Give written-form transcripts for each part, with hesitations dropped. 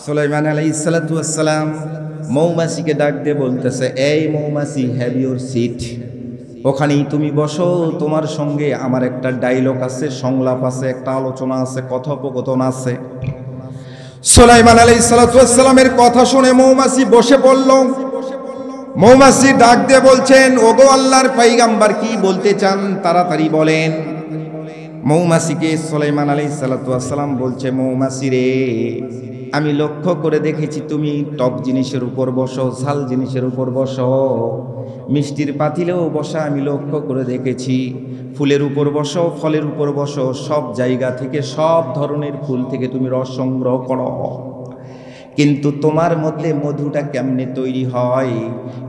সুলাইমান আলাইহিস সালাতু ওয়াস সালাম মৌমাছিকে ডাক দিয়ে বলতেছে, এই মৌমাছি, হ্যাভ ইউর সিট, ওখানেই তুমি বসো। তোমার সঙ্গে আমার একটা ডায়লগ আছে, সংলাপ আছে, একটা আলোচনা আছে, কথোপকথন আছে। সুলাইমান আলাইহিস সালাতু ওয়াস সালামের কথা শুনে মৌমাছি বসে পড়ল। মৌমাছি ডাক দিয়ে বলছেন, ওগো আল্লাহর পয়গম্বর, কি বলতে চান তাড়াতাড়ি বলেন। মৌমাছিকে সুলাইমান আলাইহিস সালাতু ওয়াস সালাম বলছে, মৌমাছি রে, আমি লক্ষ্য করে দেখেছি তুমি টক জিনিসের উপর বসো, ঝাল জিনিসের উপর বসো, মিষ্টির পাতিলেও বসা আমি লক্ষ্য করে দেখেছি, ফুলের উপর বসো, ফলের উপর বসো, সব জায়গা থেকে, সব ধরনের ফুল থেকে তুমি রস সংগ্রহ করো। কিন্তু তোমার মধ্যে মধুটা কেমনে তৈরি হয়,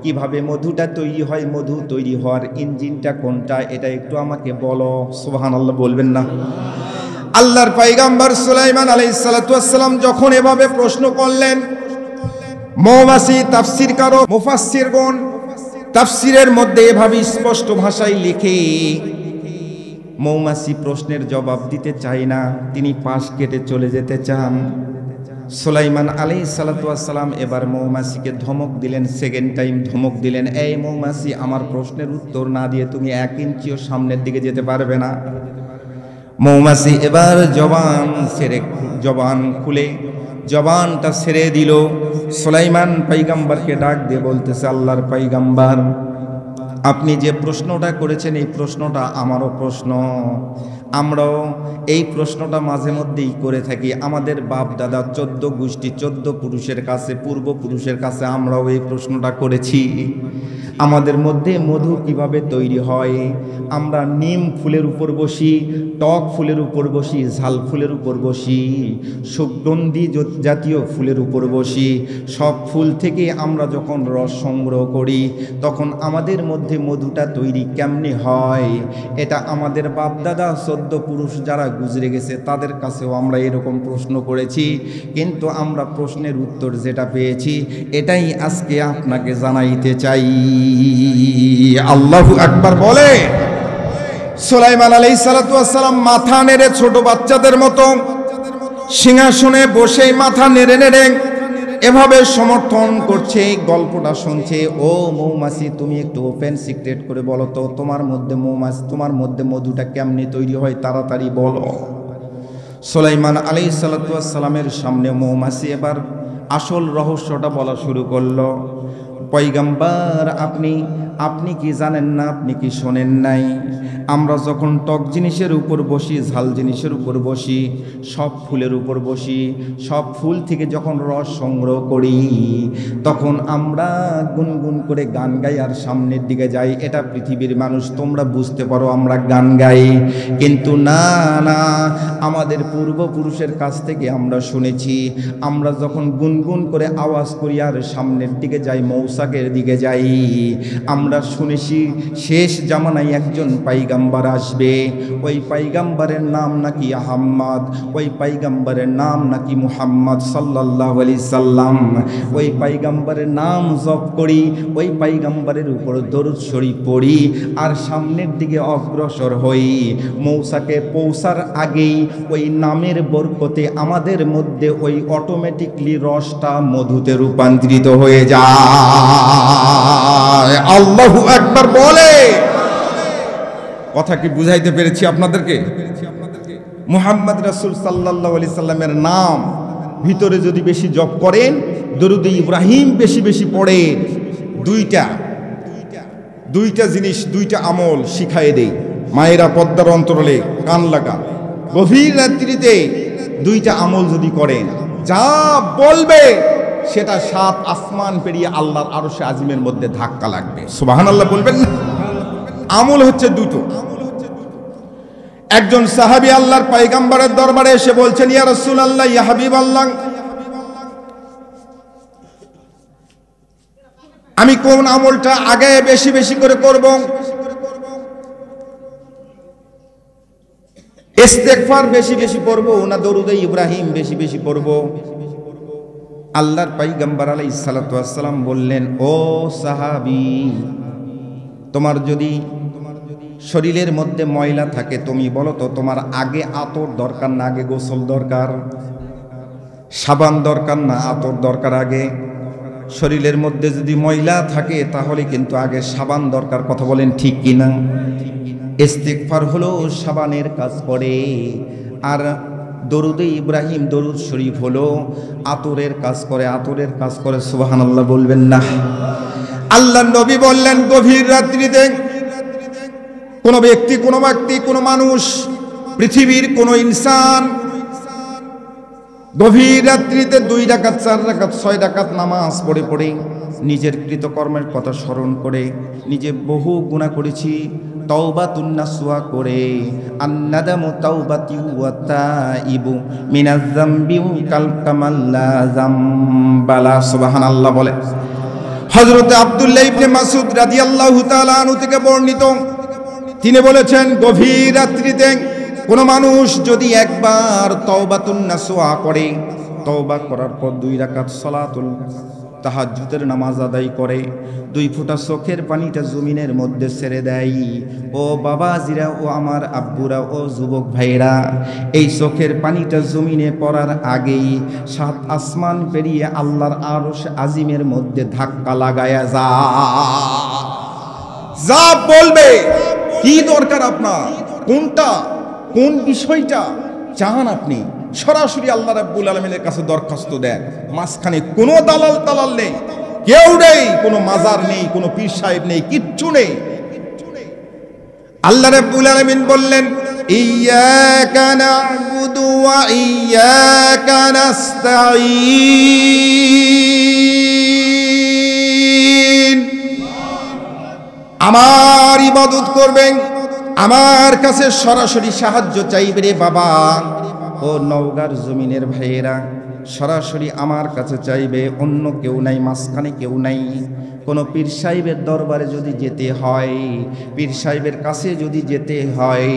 কিভাবে মধুটা তৈরি হয়, মধু তৈরি হওয়ার ইঞ্জিনটা কোনটা, এটা একটু আমাকে বলো। সুবহানাল্লাহ বলবেন না? আল্লাহর পয়গম্বর সুলাইমান আলাইহিস সালাতু ওয়াস সালাম যখন এভাবে প্রশ্ন করলেন, মৌমাছি তাফসীরকার ও মুফাসসিরগণ তাফসীরের মধ্যে এভাবে স্পষ্ট ভাষায় লিখে, মৌমাছি প্রশ্নের জবাব দিতে চায় না, তিনি পাশ কেটে চলে যেতে চান। সুলাইমান আলাইহিস সালাতু ওয়াস সালাম এবার মৌমাছিকে ধমক দিলেন, সেকেন্ড টাইম ধমক দিলেন, এই মৌমাছি, আমার প্রশ্নের উত্তর না দিয়ে তুমি 1 ইঞ্চিও সামনের দিকে যেতে পারবে না। মৌমাছি এবার জবান খুলে জবানটা ছেড়ে দিল। সুলাইমান পয়গম্বরকে ডাক দিয়ে বলতেছে, আল্লাহর পয়গম্বর, আপনি যে প্রশ্নটা করেছেন এই প্রশ্নটা আমারও প্রশ্ন, আমরাও এই প্রশ্নটা মাঝে মধ্যেই করে থাকি। আমাদের বাপ দাদা 14 গোষ্ঠী 14 পুরুষের কাছে, পূর্বপুরুষের কাছে আমরাও এই প্রশ্নটা করেছি, আমাদের মধ্যে মধু কিভাবে তৈরি হয়। আমরা নিম ফুলের উপর বসি, টক ফুলের উপর বসি, ঝাল ফুলের উপর বসি, সুগন্ধি জাতীয় ফুলের উপর বসি। সব ফুল থেকে আমরা যখন রস সংগ্রহ করি তখন আমাদের মধ্যে মধুটা তৈরি কেমনে হয়, এটা আমাদের বাপদাদা 14 পুরুষ যারা গুজরে গেছে তাদের কাছেও আমরা এরকম প্রশ্ন করেছি, কিন্তু আমরা প্রশ্নের উত্তর যেটা পেয়েছি এটাই আজকে আপনাকে জানাইতে চাই। আল্লাহু আকবার বলে। সুলাইমান আলাইহিস সালাতু ওয়াস সালাম মাথা নেড়ে ছোট বাচ্চাদের মতো সিংহাসনে বসে মাথা নেড়ে নেড়ে এভাবে সমর্থন করছে, গল্পটা শুনছে। ও মৌমাছি, তুমি একটু ওপেন সিক্রেট করে বলো তো, তোমার মধ্যে মধুটা কেমনে তৈরি হয়, তাড়াতাড়ি বলো। সুলাইমান আলাইহিস সালাতু ওয়াস সালামের সামনে মৌমাছি এবার আসল রহস্যটা বলা শুরু করলো। পয়গম্বর, আপনি কি জানেন না, আপনি কি শোনেন নাই, আমরা যখন টক জিনিসের উপর বসি, ঝাল জিনিসের উপর বসি, সব ফুলের উপর বসি, সব ফুল থেকে যখন রস সংগ্রহ করি তখন আমরা গুনগুন করে গান গাই আর সামনের দিকে যাই। এটা পৃথিবীর মানুষ, তোমরা বুঝতে পারো আমরা গান গাই, কিন্তু না না, আমাদের পূর্বপুরুষের কাছ থেকে আমরা শুনেছি, আমরা যখন গুনগুন করে আওয়াজ করি আর সামনের দিকে যাই, মৌসাকের দিকে যাই, আমরা শুনেছি শেষ জামানায় একজন পয়গম্বর আসবে, ওই পয়গম্বরের নাম নাকি আহমদ, ওই পয়গম্বরের নাম নাকি মুহাম্মদ সাল্লাল্লাহু আলাইহি সাল্লাম। ওই পয়গম্বরের নাম জপ করি, ওই পয়গম্বরের উপর দরুদ শরীফ পড়ি আর সামনের দিকে অগ্রসর হই। মৌসাকে পৌঁছার আগেই ওই নামের বরকতে আমাদের মধ্যে ওই অটোমেটিকলি রসটা মধুতে রূপান্তরিত হয়ে যায়। আল্লাহু আকবার বলে। কথা কি বুঝাইতে পেরেছি আপনাদেরকে? মুহাম্মদ রাসূল সাল্লাল্লাহু আলাইহি সাল্লামের নাম ভিতরে যদি বেশি জপ করেন, দরুদ ইব্রাহিম বেশি বেশি পড়ে, দুইটা জিনিস, দুইটা আমল শিখায়ে দেই। মায়েরা পর্দার অন্তরালে কান লাগা, গভীর রাত্রিতে দুইটা আমল যদি করেন, যা বলবে সেটা 7 আসমান পেরিয়ে আল্লাহর আরশে আজিমের মধ্যে ধাক্কা লাগবে। সুবহানাল্লাহ বলবেন না? আমল হচ্ছে দুটো। একজন সাহাবী আল্লাহর পয়গম্বরের দরবারে এসে বলছেন, ইয়া রাসূলুল্লাহ, ইয়া হাবিবাল্লাহ, আমি কোন আমলটা আগে বেশি বেশি করে করব? ইস্তেগফার বেশি বেশি পড়ব না দরুদে ইব্রাহিম বেশি বেশি পড়ব? আল্লাহর পয়গম্বর আলাইহিস সালাতু ওয়াস সালাম বললেন, ও সাহাবী, তোমার যদি শরীরের মধ্যে ময়লা থাকে তুমি বলো তো, তোমার আগে আতর দরকার না আগে গোসল দরকার? সাবান দরকার না আতর দরকার? আগে শরীরের মধ্যে যদি ময়লা থাকে তাহলে কিন্তু আগে সাবান দরকার। কথা বলেন ঠিক কিনা? ইস্তিগফার হলো সাবানের কাজ করে, আর দরুদে ইব্রাহিম দরুদ শরীফ হলো আতরের কাজ করে। আতরের কাজ করে, সুবহানাল্লাহ বলবেন না? আল্লাহর নবী বললেন, গভীর রাত্রিতে কোনো ব্যক্তি কোনো মানুষ, পৃথিবীর কোনো ইনসান গভীর রাত্রিতে 2 রাকাত 4 রাকাত 6 রাকাত নামাজ পড়ে নিজের কৃতকর্মের কথা স্মরণ করে, নিজে বহু গুনাহ করেছি, তাওবাতুন নাসুহা করে, আন্নাদামু তাওবাতি ওয়া তাইবু মিনাজ যামবি কাল কামাল্লা যামবালা। সুবহানাল্লাহ বলে। হযরত আব্দুল্লাহ ইবনে মাসউদ রাদিয়াল্লাহু তাআলা আনহু থেকে বর্ণিত, তিনি বলেছেন, গভীর রাত্রিতে কোন মানুষ যদি একবার তাওবাতুন নাসুহা করে, তওবা করার পর 2 রাকাত সালাতুল তাহাজ্জুদের নামাজ আদায় করে, 2 ফোঁটা চোখের পানিটা জমিনের মধ্যে ছেড়ে দেয়, ও বাবাজিরা, ও আমার আব্বুরা, ও যুবক ভাইরা, এই চোখের পানিটা জমিনে পড়ার আগেই 7 আসমান পেরিয়ে আল্লাহর আরশ আজিমের মধ্যে ধাক্কা লাগায়া যা বলবে। কি দরকার আপনার? কোনটা, কোন বিষয়টা চান আপনি? সরাসরি আল্লাহ রাব্বুল আলামিনের কাছে দরখাস্ত দেন। মাঝখানে কোনো দালাল নেই, কেউ নেই, কোনো মাজার নেই, কোনো পীর সাহেব নেই, কিচ্ছু নেই। আল্লাহ রাব্বুল আলামিন বললেন, ইয়্যাকা না'বুদু ওয়া ইয়্যাকা নাস্তাঈন। আমার ইবাদত করবেন, আমার কাছে সরাসরি সাহায্য চাইবে রে বাবা। ও নওগাঁর জমিনের ভাইয়েরা, সরাসরি আমার কাছে চাইবে, অন্য কেউ নাই, মাঝখানে কেউ নাই। কোনো পীর সাহেবের দরবারে যদি যেতে হয়, পীর সাহেবের কাছে যদি যেতে হয়,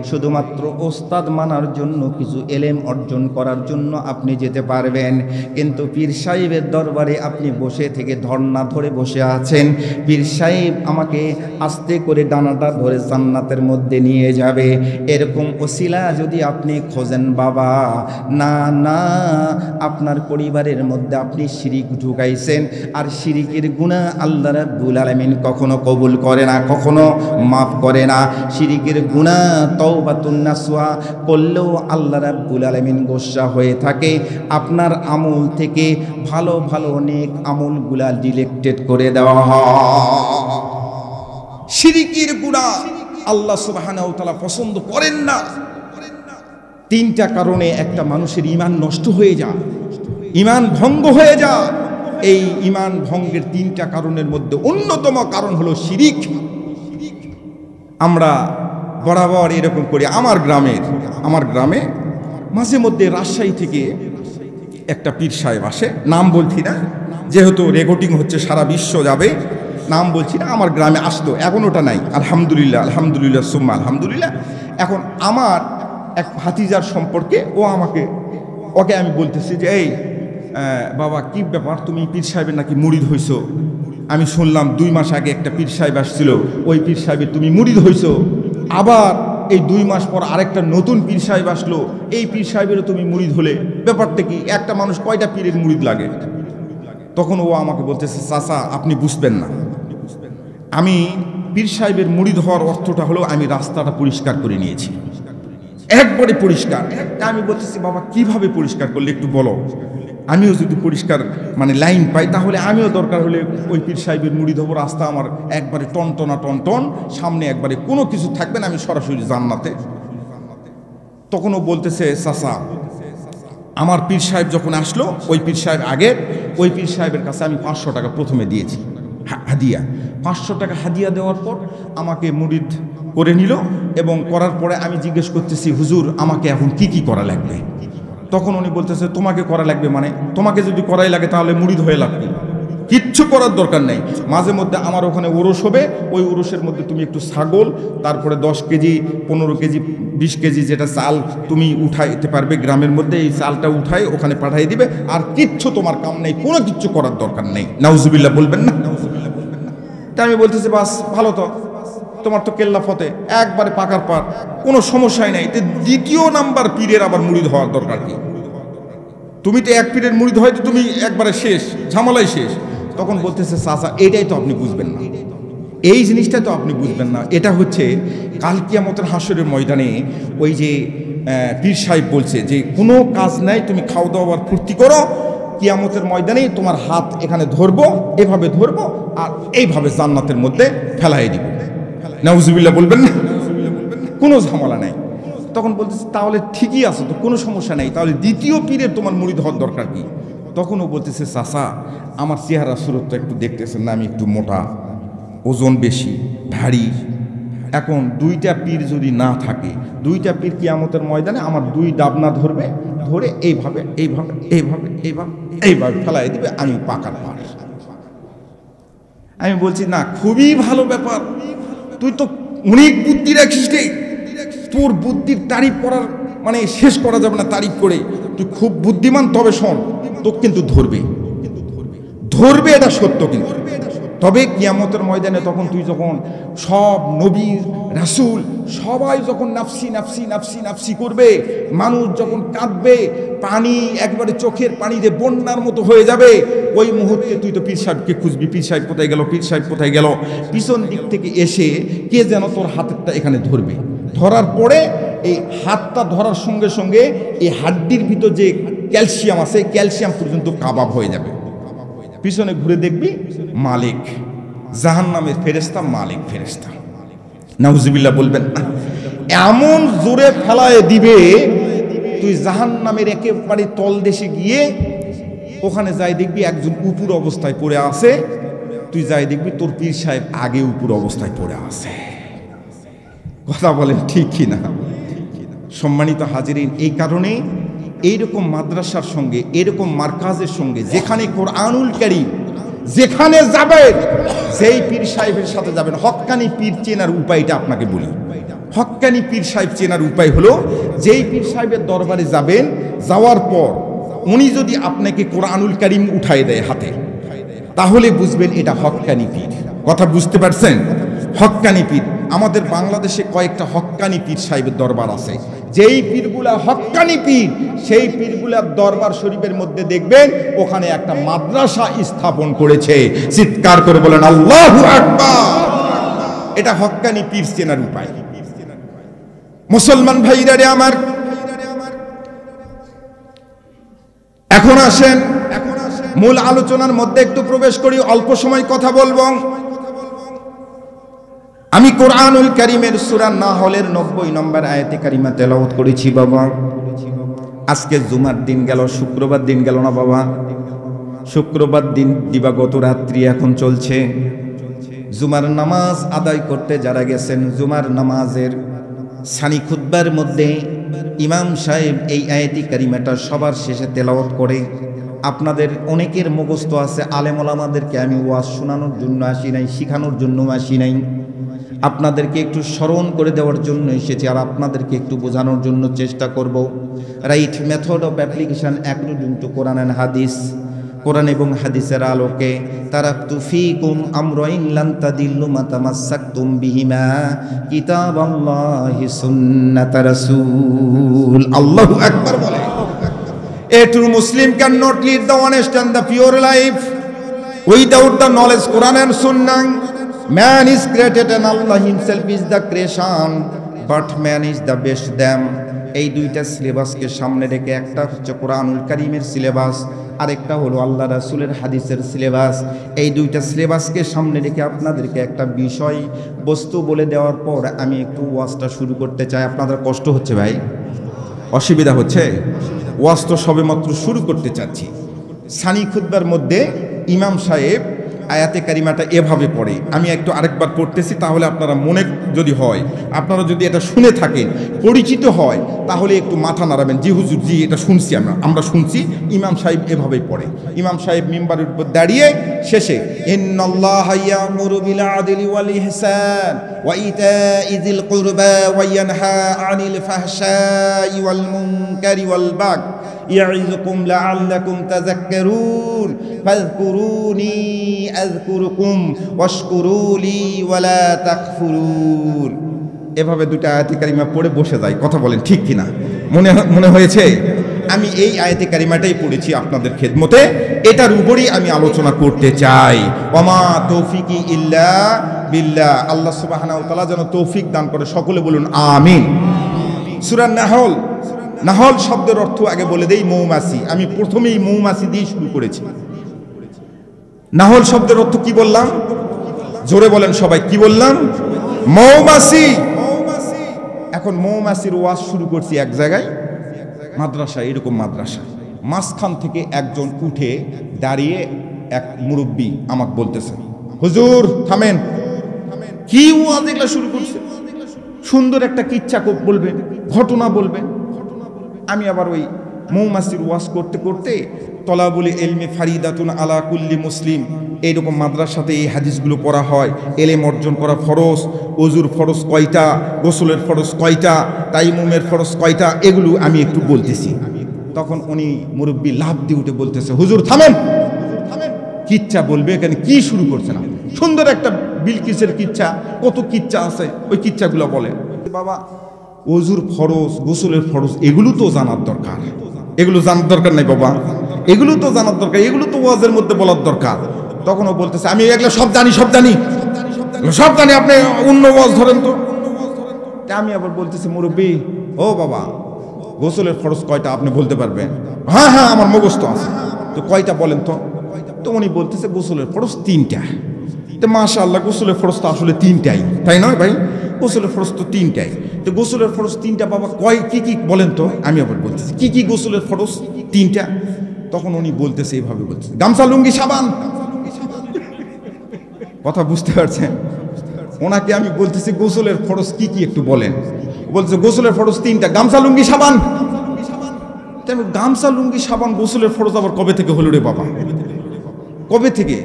শুধুমাত্র ওস্তাদ মানার জন্য, কিছু এলেম অর্জন করার জন্য আপনি যেতে পারবেন। কিন্তু পীর সাহেবের দরবারে আপনি বসে থেকে ধর্ণা ধরে বসে আছেন, পীর সাহেব আমাকে আস্তে করে ডানাটা ধরে জান্নাতের মধ্যে নিয়ে যাবে, এরকম ওসিলা যদি আপনি খোঁজেন বাবা, না না, আপনার পরিবারের মধ্যে আপনি শিরিক ঢুকাইছেন, আর শিরিকের গুনাহ আল্লাহ রাব্বুল আলামিন কখনো কবুল করে না, কখনো মাফ করে না। শিরিকের গুনাহ তাওবাতুন নাসুহা করলেও আল্লাহ রাব্বুল আলামিন গোসা হয়ে থাকে। আপনার আমল থেকে ভালো ভালো অনেক আমলগুলা ডিলেক্টেড করে দেওয়া হয়। শিরিকের গুনাহ আল্লাহ সুবহানাহু ওয়া তাআলা পছন্দ করেন না। 3টা কারণে একটা মানুষের ঈমান নষ্ট হয়ে যায়, ঈমান ভঙ্গ হয়ে যায়। এই ঈমান ভঙ্গের 3টা কারণের মধ্যে অন্যতম কারণ হলো শিরিক। আমরা বরাবর এরকম করি। আমার গ্রামে মাঝে মধ্যে রাজশাহী থেকে একটা পীর সাহেব আসে, নাম বলছি না, যেহেতু রেকর্ডিং হচ্ছে, সারা বিশ্ব যাবে, নাম বলছি না। আমার গ্রামে আসতো, এখন ওটা নাই, আলহামদুলিল্লাহ, আলহামদুলিল্লাহ সুম্মা আলহামদুলিল্লাহ। এখন আমার এক ভাতিজার সম্পর্কে ওকে আমি বলতেছি যে, এই বাবা, কি ব্যাপার, তুমি পীর সাহেবের নাকি মুরিদ হইছো? আমি শুনলাম 2 মাস আগে একটা পীর সাহেব আসছিল, ওই পীর সাহেবের তুমি মুরিদ হইছো। আবার এই 2 মাস পর আরেকটা নতুন পীর সাহেব আসলো, এই পীর সাহেবেরও তুমি মুরিদ হলে। ব্যাপারটা কি? একটা মানুষ কয়টা পীরের মুরিদ লাগে? তখন ও আমাকে বলতেছে, চাচা আপনি বুঝবেন না, আমি পীর সাহেবের মুরিদ হওয়ার অর্থটা হলো আমি রাস্তাটা পরিষ্কার করে নিয়েছি, একবারে পরিষ্কার। আমি বলতেছি, বাবা কিভাবে পরিষ্কার করলে একটু বলো, আমিও যদি পরিষ্কার লাইন পাই তাহলে আমিও দরকার হলে ওই পীর সাহেবের মুরিদ হব। রাস্তা আমার একবারে টন, সামনে একবারে কোনো কিছু থাকবে না, আমি সরাসরি জান্নাতে। তখন ও বলতেছে, চাচা আমার পীর সাহেব যখন আসলো, ওই পীর সাহেবের কাছে আমি 500 টাকা প্রথমে দিয়েছি হাদিয়া। 500 টাকা হাদিয়া দেওয়ার পর আমাকে মুরিদ করে নিল, এবং করার পরে আমি জিজ্ঞেস করতেছি, হুজুর আমাকে এখন কি করা লাগবে? তখন উনি বলতেছে, তোমাকে করা লাগবে তোমাকে যদি করাই লাগে তাহলে মুরিদ হয়ে লাগবে, কিচ্ছু করার দরকার নেই। মাঝে মধ্যে আমার ওখানে ওরস হবে, ওই ওরসের মধ্যে তুমি একটু ছাগল, তারপরে 10 কেজি 15 কেজি 20 কেজি যেটা চাল তুমি উঠাইতে পারবে গ্রামের মধ্যে, এই চালটা উঠাই ওখানে পাঠিয়ে দিবে, আর কিচ্ছু তোমার কাম নেই, কোনো কিচ্ছু করার দরকার নেই। নাউজুবিল্লাহ বলবেন না? তাই আমি বলতেছি, বাস ভালো, তো তোমার তো কেল্লা ফতে একবারে পাকার পার, কোনো সমস্যাই নাই। 2য় নাম্বার পীরের আবার মুরিদ হওয়ার দরকার কি? তুমি তো এক পীরের মুরিদ, হয়তো তুমি একবারে শেষ, ঝামেলাই শেষ। তখন বলতেছে চাচা এটাই তো আপনি বুঝবেন না, এই জিনিসটা তো আপনি বুঝবেন না। এটা হচ্ছে কাল কিয়ামতের হাসরের ময়দানে ওই যে পীর সাহেব বলছে যে কোনো কাজ নাই, তুমি খাওয়া দাওয়া আর ফুর্তি করো, কিয়ামতের ময়দানে তোমার হাত এখানে ধরবো, এভাবে ধরবো আর এইভাবে জান্নাতের মধ্যে ফেলাই দিব। নাউজুবিল্লাহ বলবেন না, কোনো ঝামেলা নাই। তখন বলতেছে তাহলে ঠিকই আছে তো, কোনো সমস্যা নেই, তাহলে দ্বিতীয় পীরের তোমার মুরিদ হওয়ার দরকার কি? তখন ও বলতেছে চাচা আমার চেহারা সুরত একটু দেখতেছেন না, আমি একটু মোটা, ওজন বেশি, ভারী। এখন দুইটা পীর যদি না থাকে, দুইটা পীর কিয়ামতের ময়দানে আমার দুই ডাবনা ধরবে, ধরে এইভাবে এইভাবে এইভাবে এইভাবে এইভাবে ফেলাই দিবে, আমি পাকার পার। আমি বলছি না, খুবই ভালো ব্যাপার, তুই তো অনেক বুদ্ধি রাখিস রে, তোর বুদ্ধির তারিফ করার মানে শেষ করা যাবে না তারিফ করে, তুই খুব বুদ্ধিমান। তবে শোন, তোকে কিন্তু ধরবে, ধরবে এটা সত্য, কিন্তু তবে কিয়ামতের ময়দানে তখন তুই যখন সব নবী রাসূল সবাই যখন নাফসি নাফসি নাফসি নাফসি করবে, মানুষ যখন কাঁদবে, পানি একবারে চোখের পানি দিয়ে বন্যার মতো হয়ে যাবে, ওই মুহূর্তে তুই তো পীর সাহেবকে খুঁজবি, পীর সাহেব কোথায় গেল, পীর সাহেব কোথায় গেল। পিছন দিক থেকে এসে কে যেন তোর হাতেরটা এখানে ধরবে, ধরার পরে এই হাতটা ধরার সঙ্গে সঙ্গে এই হাড্ডির ভিতর যে ক্যালসিয়াম আছে, ক্যালসিয়াম পর্যন্ত কাবাব হয়ে যাবে। পিছনে ঘুরে দেখবি মালিক, জাহান্নামের ফেরেশতা, মালিক ফেরেশতা। নাউজুবিল্লাহ বলবেন না, এমন জোরে ফেলায় দিবে তুই জাহান্নামের একেবারে তলদেশে গিয়ে ওখানে যাই দেখবি একজন উপর অবস্থায় পড়ে আছে, তুই যাই দেখবি তোর পীর সাহেব আগে উপর অবস্থায় পড়ে আছে। কথা বলেন ঠিক কি না? সম্মানিত হাজিরিন, এই কারণে এইরকম মাদ্রাসার সঙ্গে, এরকম মার্কাজের সঙ্গে, যেখানে কোরআনুল কারীম যেখানে যাবেন, যেই পীর সাহেবের সাথে যাবেন, হক্কানি পীর চেনার উপায়টা আপনাকে বলি। হক্কানি পীর সাহেব চেনার উপায় হলো, যেই পীর সাহেবের দরবারে যাবেন, যাওয়ার পর উনি যদি আপনাকে কোরআনুল কারীম উঠায় দেয় হাতে, তাহলে বুঝবেন এটা হক্কানি পীর। কথা বুঝতে পারছেন? হক্কানি পীর। আমাদের বাংলাদেশে কয়েকটা হক্কানি পীর সাহেবের দরবার আছে। যেই পীরগুলা হক্কানি পীর, সেই পীরগুলার দরবার শরীফের মধ্যে দেখবেন ওখানে একটা মাদ্রাসা স্থাপন করেছে। চিৎকার করে বলেন আল্লাহু আকবার। এটা হক্কানি পীর চেনার উপায়। মুসলমান ভাইরা রে আমার, এখন আসেন মূল আলোচনার মধ্যে একটু প্রবেশ করি, অল্প সময় কথা বলবো। আমি কোরআনুল কারীমের সূরা নাহলের 90 নম্বর আয়াতে কারিমা তেলাওয়াত করেছি বাবা। আজকে জুমার দিন গেল, শুক্রবার দিন গেল না বাবা? শুক্রবার দিন দিবাগত রাত্রি এখন চলছে। জুমার নামাজ আদায় করতে যারা গেছেন, জুমার নামাজের সানি খুতবার মধ্যে ইমাম সাহেব এই আয়াতি কারিমাটা সবার শেষে তেলাওয়াত করে। আপনাদের অনেকের মুখস্থ আছে, আলেম ওলামাদেরকে আমি ওয়াজ শোনানোর জন্য আসি নাই, শিখানোর জন্য আসি নাই, আপনাদেরকে একটু স্মরণ করে দেওয়ার জন্য এসেছি, আর আপনাদেরকে একটু বোঝানোর জন্য চেষ্টা করব। Right method of application according to Quran and হাদিস। কোরআন এবং হাদিসের আলোকে তারাকতু ফীকুম আমরাইন লান তাদিল্লু মা তামাসসাকতুম বিহিমা কিতাবাল্লাহি সুন্নাত রাসূল। আল্লাহু আকবার বলে। A true Muslim cannot lead the honest and the pure life without the knowledge Quran and Sunnah. Man is created and Allah himself is the creation, but man is the best them. এই দুইটা সিলেবাসকে সামনে রেখে, একটা হচ্ছে কোরআনুল কারীমের syllabus, আরেকটা হলো আল্লাহ রাসূলের হাদিসের সিলেবাস। এই দুইটা সিলেবাসকে সামনে রেখে আপনাদেরকে একটা বিষয় বস্তু বলে দেওয়ার পর আমি একটু ওয়াজটা শুরু করতে চাই। আপনাদের কষ্ট হচ্ছে ভাই? অসুবিধা হচ্ছে? ওয়াজ তো সবেমাত্র শুরু করতে চাচ্ছি। সানি খুতবার মধ্যে ইমাম সাহেব আয়াতে কারিমাটা এভাবে পড়ে, আমি একটু আরেকবার পড়তেছি, তাহলে আপনারা মনে যদি হয়, আপনারা যদি এটা শুনে থাকেন, পরিচিত হয়, তাহলে একটু মাথা নাড়াবেন, জি হুজুর জি এটা শুনছি, আমরা শুনছি। ইমাম সাহেব এভাবেই পড়ে। ইমাম সাহেব মিম্বারের উপর দাঁড়িয়ে শেষে ইন্নাল্লাহা ইয়ামুরু বিল আদলি ওয়াল ইহসান ওয়া ইতাই যিল কুরবা ওয়া ইয়ানহা আনিল ফাহশাই ওয়াল মুনকারি ওয়াল বাগ ইয়াইযুকুম লাআল্লাকুম তাযাক্কারুন ফাযকুরুনি আযকুরুকুম ওয়াশকুরুলি ওয়ালা তাকফুরুন। এভাবে দুটো আয়াতে কারিমা পড়ে বসে যায়। কথা বলেন ঠিক কিনা? মনে হয়েছে? আমি এই আয়াতে কারিমাটাই পড়েছি আপনাদের খেদমতে, এটার উপরই আমি আলোচনা করতে চাই। ওমা তৌফিকি ইল্লা বিল্লাহ। আল্লাহ সুবহানাহু ওয়া তাআলা যেন তৌফিক দান করে, সকলে বলুন আমিন। সূরা নাহল, নাহল শব্দের অর্থ আগে বলে দেই মৌমাছি। আমি প্রথমেই মৌমাছি দিয়ে শুরু করেছি। নাহল শব্দের অর্থ কি বললাম? জোরে বলেন সবাই, কি বললাম? মৌমাছি। এখন মৌমাছির ওয়াজ শুরু করছি এক জায়গায়, মাদ্রাসা, এরকম মাদ্রাসা। মাঝখান থেকে একজন উঠে দাঁড়িয়ে এক মুরব্বী আমাকে বলতেছে, হুজুর থামেন, কি ওয়াজ এগুলা শুরু করছে? সুন্দর একটা কিচ্ছা বলবেন, ঘটনা বলবেন। আমি আবার ওই মৌমাছির ওয়াজ করতে করতে তলাবুল ইলমি ফারিদাতুন আলা কুল্লি মুসলিম, এইরকম মাদ্রাসাতে এই হাদিসগুলো পড়া হয়। এলেম অর্জন করা ফরজ, ওযুর ফরজ কয়টা, গোসলের ফরজ কয়টা, তাইমুমের ফরজ কয়টা, এগুলো আমি একটু বলতেছি। তখন উনি মুরব্বী লাফ দিয়ে উঠে বলতেছে, হুজুর থামেন, কিচ্ছা বলবে এখানে, কি শুরু করছে না? সুন্দর একটা বিলকিসের কিচ্ছা, কত কিচ্ছা আছে, ওই কিচ্ছাগুলো বলে। বাবা, ওযুর ফরজ, গোসলের ফরজ, এগুলো তো জানার দরকার। এগুলো জানার দরকার নাই বাবা, এগুলো তো জানার দরকার, এগুলো তো ওয়াজের মধ্যে বলার দরকার। তখন ও বলতেছে, আমি এগুলো সব জানি, সব জানি, সব জানি, আপনি অন্য ওয়াজ ধরেন তো। আমি আবার বলতেছি, মুরব্বী ও বাবা, গোসলের ফরজ কয়টা আপনি বলতে পারবেন? হ্যাঁ হ্যাঁ, আমার মুখস্থ আছে। তো কয়টা বলেন তো? তো উনি বলতেছে, গোসলের ফরজ 3টা। তো মাশাআল্লাহ, গোসলের ফরজ তো আসলে 3টাই, তাই নয় ভাই? গোসলের ফরজ তো 3টাই। তো গোসলের ফরজ 3টা বাবা, কি কি বলেন তো? আমি আবার বলতেছি, কি কি গোসলের ফরজ 3টা? তখন উনি বলতেছে, এইভাবে বলতেছে, গামছা, লুঙ্গি, সাবান। কথা বুঝতে পারছেন? ওনাকে আমি বলতেছি, গোসলের ফরজ কি কি একটু বলেন। বলছে, গোসলের ফরজ 3টা, গামছা, লুঙ্গি, সাবান। গামছা, লুঙ্গি, সাবান, গোসলের ফরজ আবার কবে থেকে হলো রে বাবা? কবে থেকে?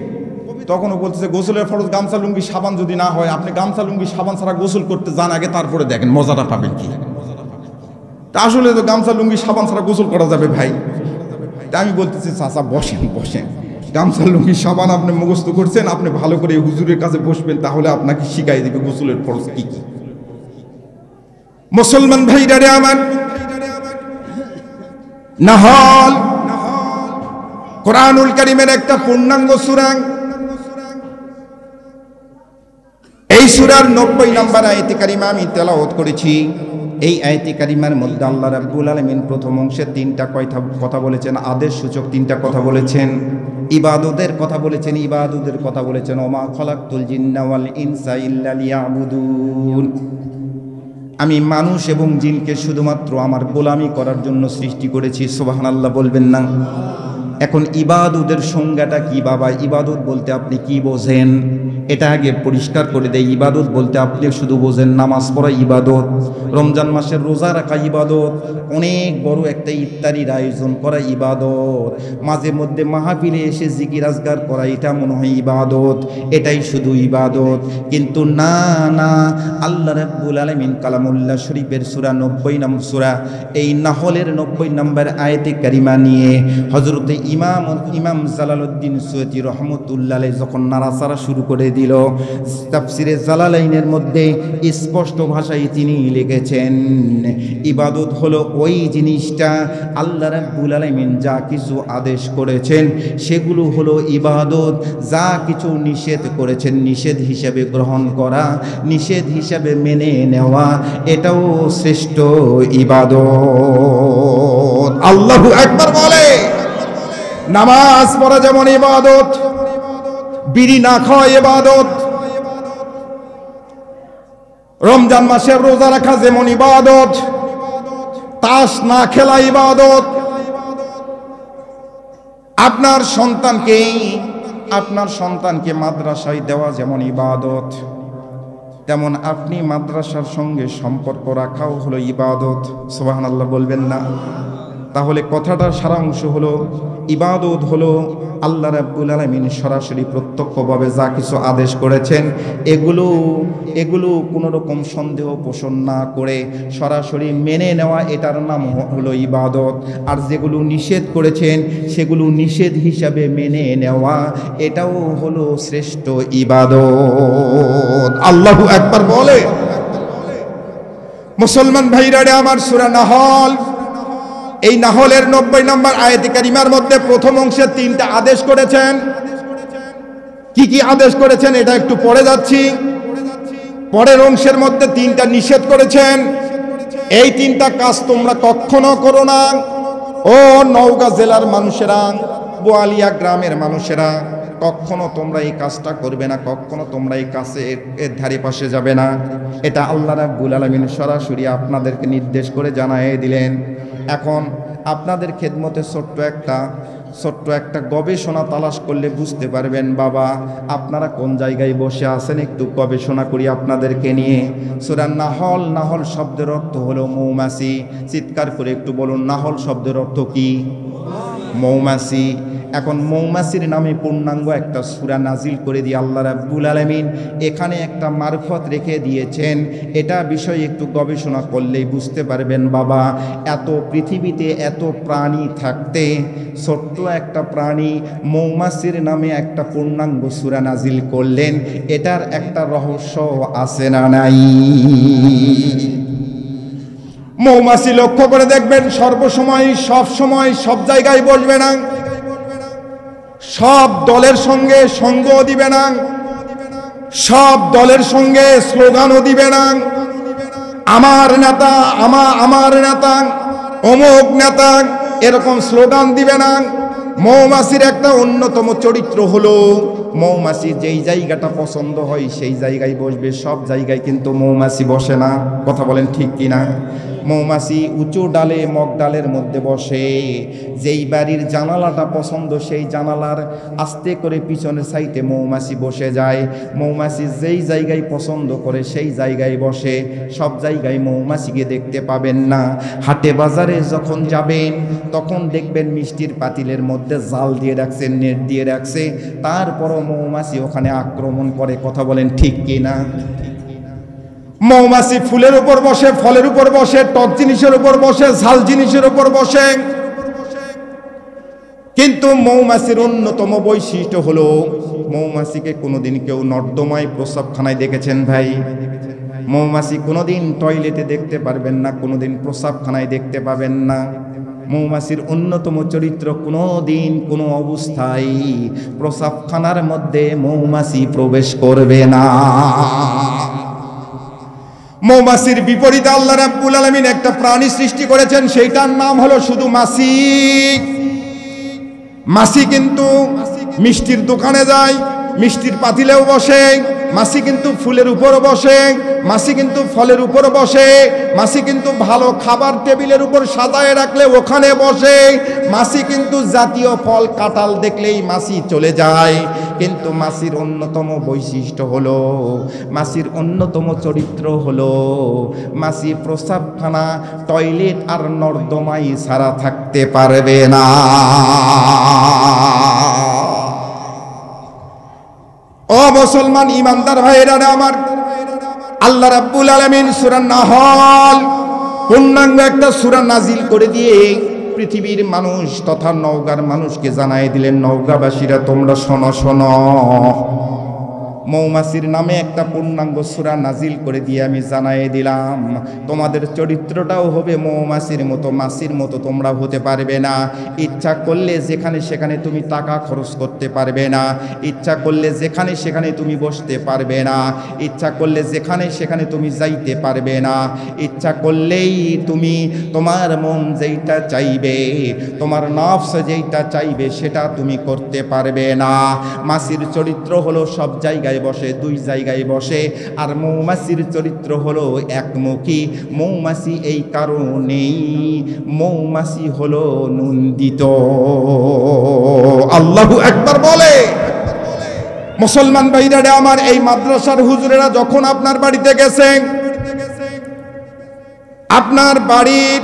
তখনও বলতেছে, গোসলের ফরজ গামছা, লুঙ্গি, সাবান যদি না হয়, আপনি গামছা, লুঙ্গি, সাবান ছাড়া গোসল করতে যান আগে, তারপরে দেখেন মজাটা পাবেন কি। তা আসলে তো গামছা, লুঙ্গি, সাবান ছাড়া গোসল করা যাবে ভাই? তা আমি বলতেছি, চাচা বসেন বসেন, গামছা, লুঙ্গি, সাবান আপনি মুখস্থ করছেন, আপনি ভালো করে হুজুরের কাছে বসবেন, তাহলে আপনাকে শিখাই দিবে গোসলের ফরজ কি কি। মুসলমান ভাইরা রে আমার, নাহল কোরআনুল কারীমের একটা পূর্ণাঙ্গ সূরা। এই সূরার 90 নম্বর আয়াতে কারিমা আমি তেলাওয়াত করেছি। এই আয়াতে কারিমার মধ্যে আল্লাহ রাব্বুল আলামিন প্রথম অংশে 3টা কথা বলেছেন, আদেশ সূচক 3টা কথা বলেছেন। ইবাদতের কথা বলেছেন, ইবাদতের কথা বলেছেন, ওমা খলাকতুল জিন্না ওয়াল ইনসা ইল্লা লিয়াবুদুন। আমি মানুষ এবং জিনকে শুধুমাত্র আমার গোলামি করার জন্য সৃষ্টি করেছি। সুবহানাল্লাহ বলবেন না? এখন ইবাদতের সংজ্ঞাটা কি বাবা? ইবাদত বলতে আপনি কি বোঝেন এটা আগে পরিষ্কার করে দেয়। ইবাদত বলতে আপনি শুধু বোঝেন নামাজ পড়া ইবাদত, রমজান মাসের রোজা রাখা ইবাদত, অনেক বড় একটা ইফতারির আয়োজন করা ইবাদত, মাঝে মধ্যে মাহফিলে এসে জিকির আজগার করা, এটা মনে হয় ইবাদত, এটাই শুধু ইবাদত। কিন্তু না না, আল্লাহ রাব্বুল আলামিন কালামুল্লাহ শরীফের সূরা 90 নম্বর সূরা, এই নাহলের 90 নম্বর আয়াতে কারিমা নিয়ে হযরতে ইমাম জালালউদ্দিন সুয়ুতী রহমতুল্লাহ আলাইহি যখন নাড়াচাড়া শুরু করে দিল, তাফসিরে জালালাইনের মধ্যে স্পষ্ট ভাষায় তিনি লিখেছেন, ইবাদত হলো ওই জিনিসটা আল্লাহ রাব্বুল আলামিন যা কিছু আদেশ করেছেন সেগুলো হলো ইবাদত, যা কিছু নিষেধ করেছেন নিষেধ হিসাবে গ্রহণ করা, নিষেধ হিসাবে মেনে নেওয়া, এটাও শ্রেষ্ঠ ইবাদত। আল্লাহু আকবার বলে। নামাজ পড়া যেমন ইবাদত, বিড়ি না খাওয়া ইবাদত, রমজান মাসের রোজা রাখা যেমন ইবাদত, তাস না খেলা ইবাদত, আপনার সন্তানকে মাদ্রাসায় দেওয়া যেমন ইবাদত, তেমন আপনি মাদ্রাসার সঙ্গে সম্পর্ক রাখাও হলো ইবাদত। সুবহানাল্লাহ বলবেন না? তাহলে কথাটার সারাংশ হলো, ইবাদত হলো আল্লাহ রাব্বুল আলামিন সরাসরি প্রত্যক্ষভাবে যা কিছু আদেশ করেছেন এগুলো কোনো রকম সন্দেহ পোষণ না করে সরাসরি মেনে নেওয়া, এটার নাম হলো ইবাদত। আর যেগুলো নিষেধ করেছেন সেগুলো নিষেধ হিসাবে মেনে নেওয়া, এটাও হলো শ্রেষ্ঠ ইবাদত। আল্লাহু আকবার বলে। মুসলমান ভাইরা আমার, সূরা নাহল এই নাহলের 90 নম্বর আয়াতে কারিমার মধ্যে প্রথম অংশে 3টা আদেশ করেছেন। কি কি আদেশ করেছেন এটা একটু পড়ে যাচ্ছি। পরের অংশের মধ্যে 3টা নিষেধ করেছেন। এই 3টা কাজ তোমরা কখনো করো না। ও নওগাঁ জেলার মানুষেরা, বোয়ালিয়া গ্রামের মানুষেরা, কখনো তোমরা এই কাজটা করবে না, কখনো তোমরা এই কাজে এর ধারে পাশে যাবে না। এটা আল্লাহ রাব্বুল আলামিন সরাসরি আপনাদেরকে নির্দেশ করে জানিয়ে দিলেন। এখন আপনাদের খেদমতে ছোট্ট একটা গবেষণা তালাশ করলে বুঝতে পারবেন বাবা আপনারা কোন জায়গায় বসে আছেন। একটু গবেষণা করি আপনাদেরকে নিয়ে। সূরা নাহল শব্দের অর্থ হলো মৌমাছি। চিৎকার করে একটু বলুন, নাহল শব্দের অর্থ কি? মৌমাছি। এখন মৌমাছির নামে পূর্ণাঙ্গ একটা সূরা নাজিল করে দিয়ে আল্লাহ রাব্বুল আলামিন এখানে একটা মারফত রেখে দিয়েছেন। এটা বিষয়ে একটু গবেষণা করলেই বুঝতে পারবেন বাবা এত পৃথিবীতে এত প্রাণী থাকতে ছোট্ট একটা প্রাণী মৌমাছির নামে একটা পূর্ণাঙ্গ সূরা নাজিল করলেন। এটার একটা রহস্য আছে না নাই? মৌমাছি লক্ষ্য করে দেখবেন সর্বসময় সব সময় সব জায়গায় বসবে না, সব দলের সঙ্গে সঙ্গও দিবে না, সব দলের সঙ্গে স্লোগানও দিবে না। আমার নেতা আমার নেতা অমুক নেতা এরকম স্লোগান দিবে না। মৌমাছির একটা অন্যতম চরিত্র হলো মৌমাছি যেই জায়গাটা পছন্দ হয় সেই জায়গায় বসবে, সব জায়গায় কিন্তু মৌমাছি বসে না। কথা বলেন ঠিক কিনা? মৌমাছি উঁচু ডালে মগ ডালের মধ্যে বসে, যেই বাড়ির জানালাটা পছন্দ সেই জানালার আস্তে করে পিছনের সাইডে মৌমাছি বসে যায়। মৌমাছি যেই জায়গায় পছন্দ করে সেই জায়গায় বসে, সব জায়গায় মৌমাছিকে দেখতে পাবেন না। হাটে বাজারে যখন যাবেন তখন দেখবেন মিষ্টির পাতিলের মধ্যে জাল দিয়ে রাখছে, নেট দিয়ে রাখছে, তারপরও মৌমাছি ওখানে আক্রমণ করে। কথা বলেন ঠিক কিনা? মৌমাছি ফুলের উপর বসে, ফলের উপর বসে, টক জিনিসের উপর বসে, ঝাল জিনিসের উপর বসে। কিন্তু মৌমাছির অন্যতম বৈশিষ্ট্য হলো মৌমাছিকে কোনোদিন কেউ নর্দমায় প্রস্রাবখানায় দেখেছেন ভাই? মৌমাছি কোনোদিন টয়লেটে দেখতে পারবেন না, কোনোদিন প্রস্রাবখানায় দেখতে পাবেন না। মৌমাছির অন্যতম চরিত্র কোনোদিন কোনো অবস্থায় প্রস্রাবখানার মধ্যে মৌমাছি প্রবেশ করবে না। মৌমাছির বিপরীতে আল্লাহ রাব্বুল আলামিন একটা প্রাণী সৃষ্টি করেছেন, সেইটার নাম হলো শুধু মাছি। মাছি কিন্তু মিষ্টির দোকানে যায়, মিষ্টির পাতিলেও বসে। মাছি কিন্তু ফুলের উপরও বসে, মাছি কিন্তু ফলের উপর বসে, মাছি কিন্তু ভালো খাবার টেবিলের উপর সাজায় রাখলে ওখানে বসে। মাছি কিন্তু জাতীয় ফল কাঁঠাল দেখলেই মাছি চলে যায়। কিন্তু মাছির অন্যতম বৈশিষ্ট্য হলো, মাছির অন্যতম চরিত্র হলো মাছি প্রস্রাবখানা, টয়লেট আর নর্দমাই ছাড়া থাকতে পারবে না। ও মুসলমান ইমানদার ভাইরা আমার, আল্লাহ রাব্বুল আলামিন সূরা নাহল পূর্ণাঙ্গ একটা সূরা নাজিল করে দিয়ে পৃথিবীর মানুষ তথা নওগাঁর মানুষকে জানাই দিলেন, নওগাঁবাসীরা তোমরা শোনো শোনো, মৌমাছির নামে একটা পূর্ণাঙ্গ সূরা নাজিল করে দিয়ে আমি জানাই দিলাম তোমাদের চরিত্রটাও হবে মৌমাছির মতো, মাছির মতো তোমরা হতে পারবে না। ইচ্ছা করলে যেখানে সেখানে তুমি টাকা খরচ করতে পারবে না, ইচ্ছা করলে যেখানে সেখানে তুমি বসতে পারবে না, ইচ্ছা করলে যেখানে সেখানে তুমি যাইতে পারবে না, ইচ্ছা করলেই তুমি তোমার মন যেইটা চাইবে, তোমার নফস যেইটা চাইবে সেটা তুমি করতে পারবে না। মাছির চরিত্র হলো সব জায়গায় বসে, দুই জায়গায় বসে। আর মৌমাছির চরিত্র হলো একমুখী। মৌমাছি এই কারণেই মৌমাছি হলো নন্দিত। আল্লাহু আকবার বলে। মুসলমান ভাইরা আমার, এই মাদ্রাসার হুজুরেরা যখন আপনার বাড়িতে গেছেন, আপনার বাড়ির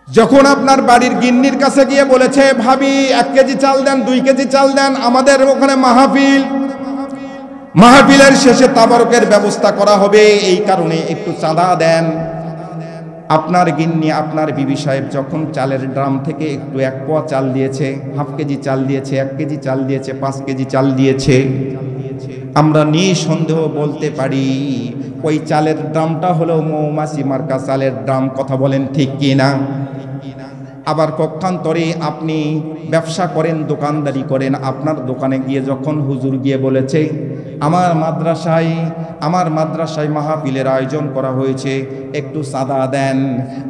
যখন আপনার বাড়ির গিন্নির কাছে গিয়ে বলেছে ভাবি 1 কেজি চাল দেন, 2 কেজি চাল দেন, আমাদের ওখানে মাহফিলের শেষে তাবারকের ব্যবস্থা করা হবে, এই কারণে একটু চাঁদা দেন। আপনার গিন্নি, আপনার বিবি সাহেব যখন চালের ড্রাম থেকে একটু 1 পোয়া চাল দিয়েছে, হাফ কেজি চাল দিয়েছে, 1 কেজি চাল দিয়েছে, 5 কেজি চাল দিয়েছে, আমরা নিঃসন্দেহ বলতে পারি ওই চালের দামটা হলো মৌমাছি মার্কা চালের দাম। কথা বলেন ঠিক কি না? আবার পক্ষান্তরে আপনি ব্যবসা করেন, দোকানদারি করেন, আপনার দোকানে গিয়ে যখন হুজুর গিয়ে বলেছে আমার মাদ্রাসায় মাহফিলের আয়োজন করা হয়েছে, একটু চাঁদা দেন,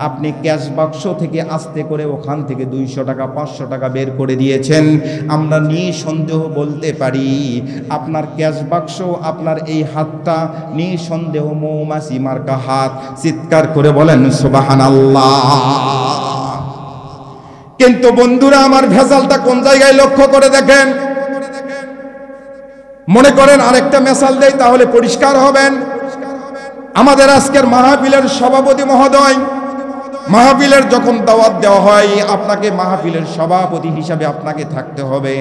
আপনি ক্যাশ বাক্স থেকে আস্তে করে ওখান থেকে 200 টাকা 500 টাকা বের করে দিয়েছেন। আমরা নিঃসন্দেহ বলতে পারি আপনার ক্যাশ বাক্স, আপনার এই হাতটা নিঃসন্দেহ মৌমাছি মার্কা হাত। চিৎকার করে বলেন সুবহানাল্লাহ। কিন্তু বন্ধুরা আমার, ভেজালটা কোন জায়গায় লক্ষ্য করে দেখেন। মনে করেন আরেকটা মেসাল দেই, তাহলে পরিষ্কার হবেন। আমাদের আজকের মাহফিলের সভাপতি মহোদয়, মাহফিলের যখন দাওয়াত দেওয়া হয় আপনাকে মাহফিলের সভাপতি হিসাবে আপনাকে থাকতে হবে,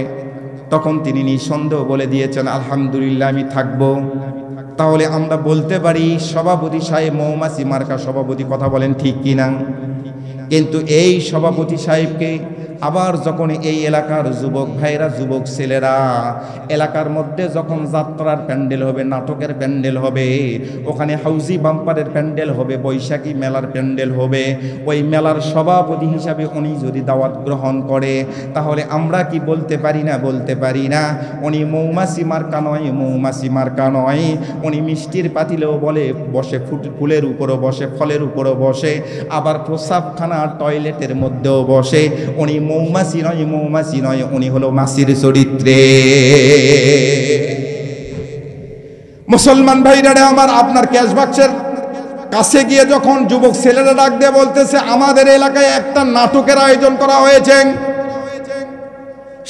তখন তিনি নিঃসন্দেহ বলে দিয়েছেন আলহামদুলিল্লাহ আমি থাকবো। তাহলে আমরা বলতে পারি সভাপতি সাহেব মৌমাছি মার্কা সভাপতি। কথা বলেন ঠিক কিনা? কিন্তু এই সভাপতি সাহেবকে আবার যখন এই এলাকার যুবক ভাইরা, যুবক ছেলেরা এলাকার মধ্যে যখন যাত্রার প্যান্ডেল হবে, নাটকের প্যান্ডেল হবে, ওখানে হাউজি বাম্পারের প্যান্ডেল হবে, বৈশাখী মেলার প্যান্ডেল হবে, ওই মেলার সভাপতি হিসাবে উনি যদি দাওয়াত গ্রহণ করে, তাহলে আমরা কি বলতে পারি না? বলতে পারি না উনি মৌমাছি মার্কা নয়, মৌমাছি মার্কা নয়। উনি মিষ্টির পাতিলেও বলে বসে, ফুলের উপরও বসে, ফলের উপরও বসে, আবার প্রসাবখানা টয়লেটের মধ্যেও বসে। উনি মৌমাছি নয়, মৌমাছি নয়, উনি হলো মাছির চরিত্রে। মুসলমান ভাইরা আমার, আপনার ক্যাশ বাক্সের কাছে গিয়ে যখন যুবক ছেলেরা ডাক দিয়ে বলতেছে আমাদের এলাকায় একটা নাটকের আয়োজন করা হয়েছে,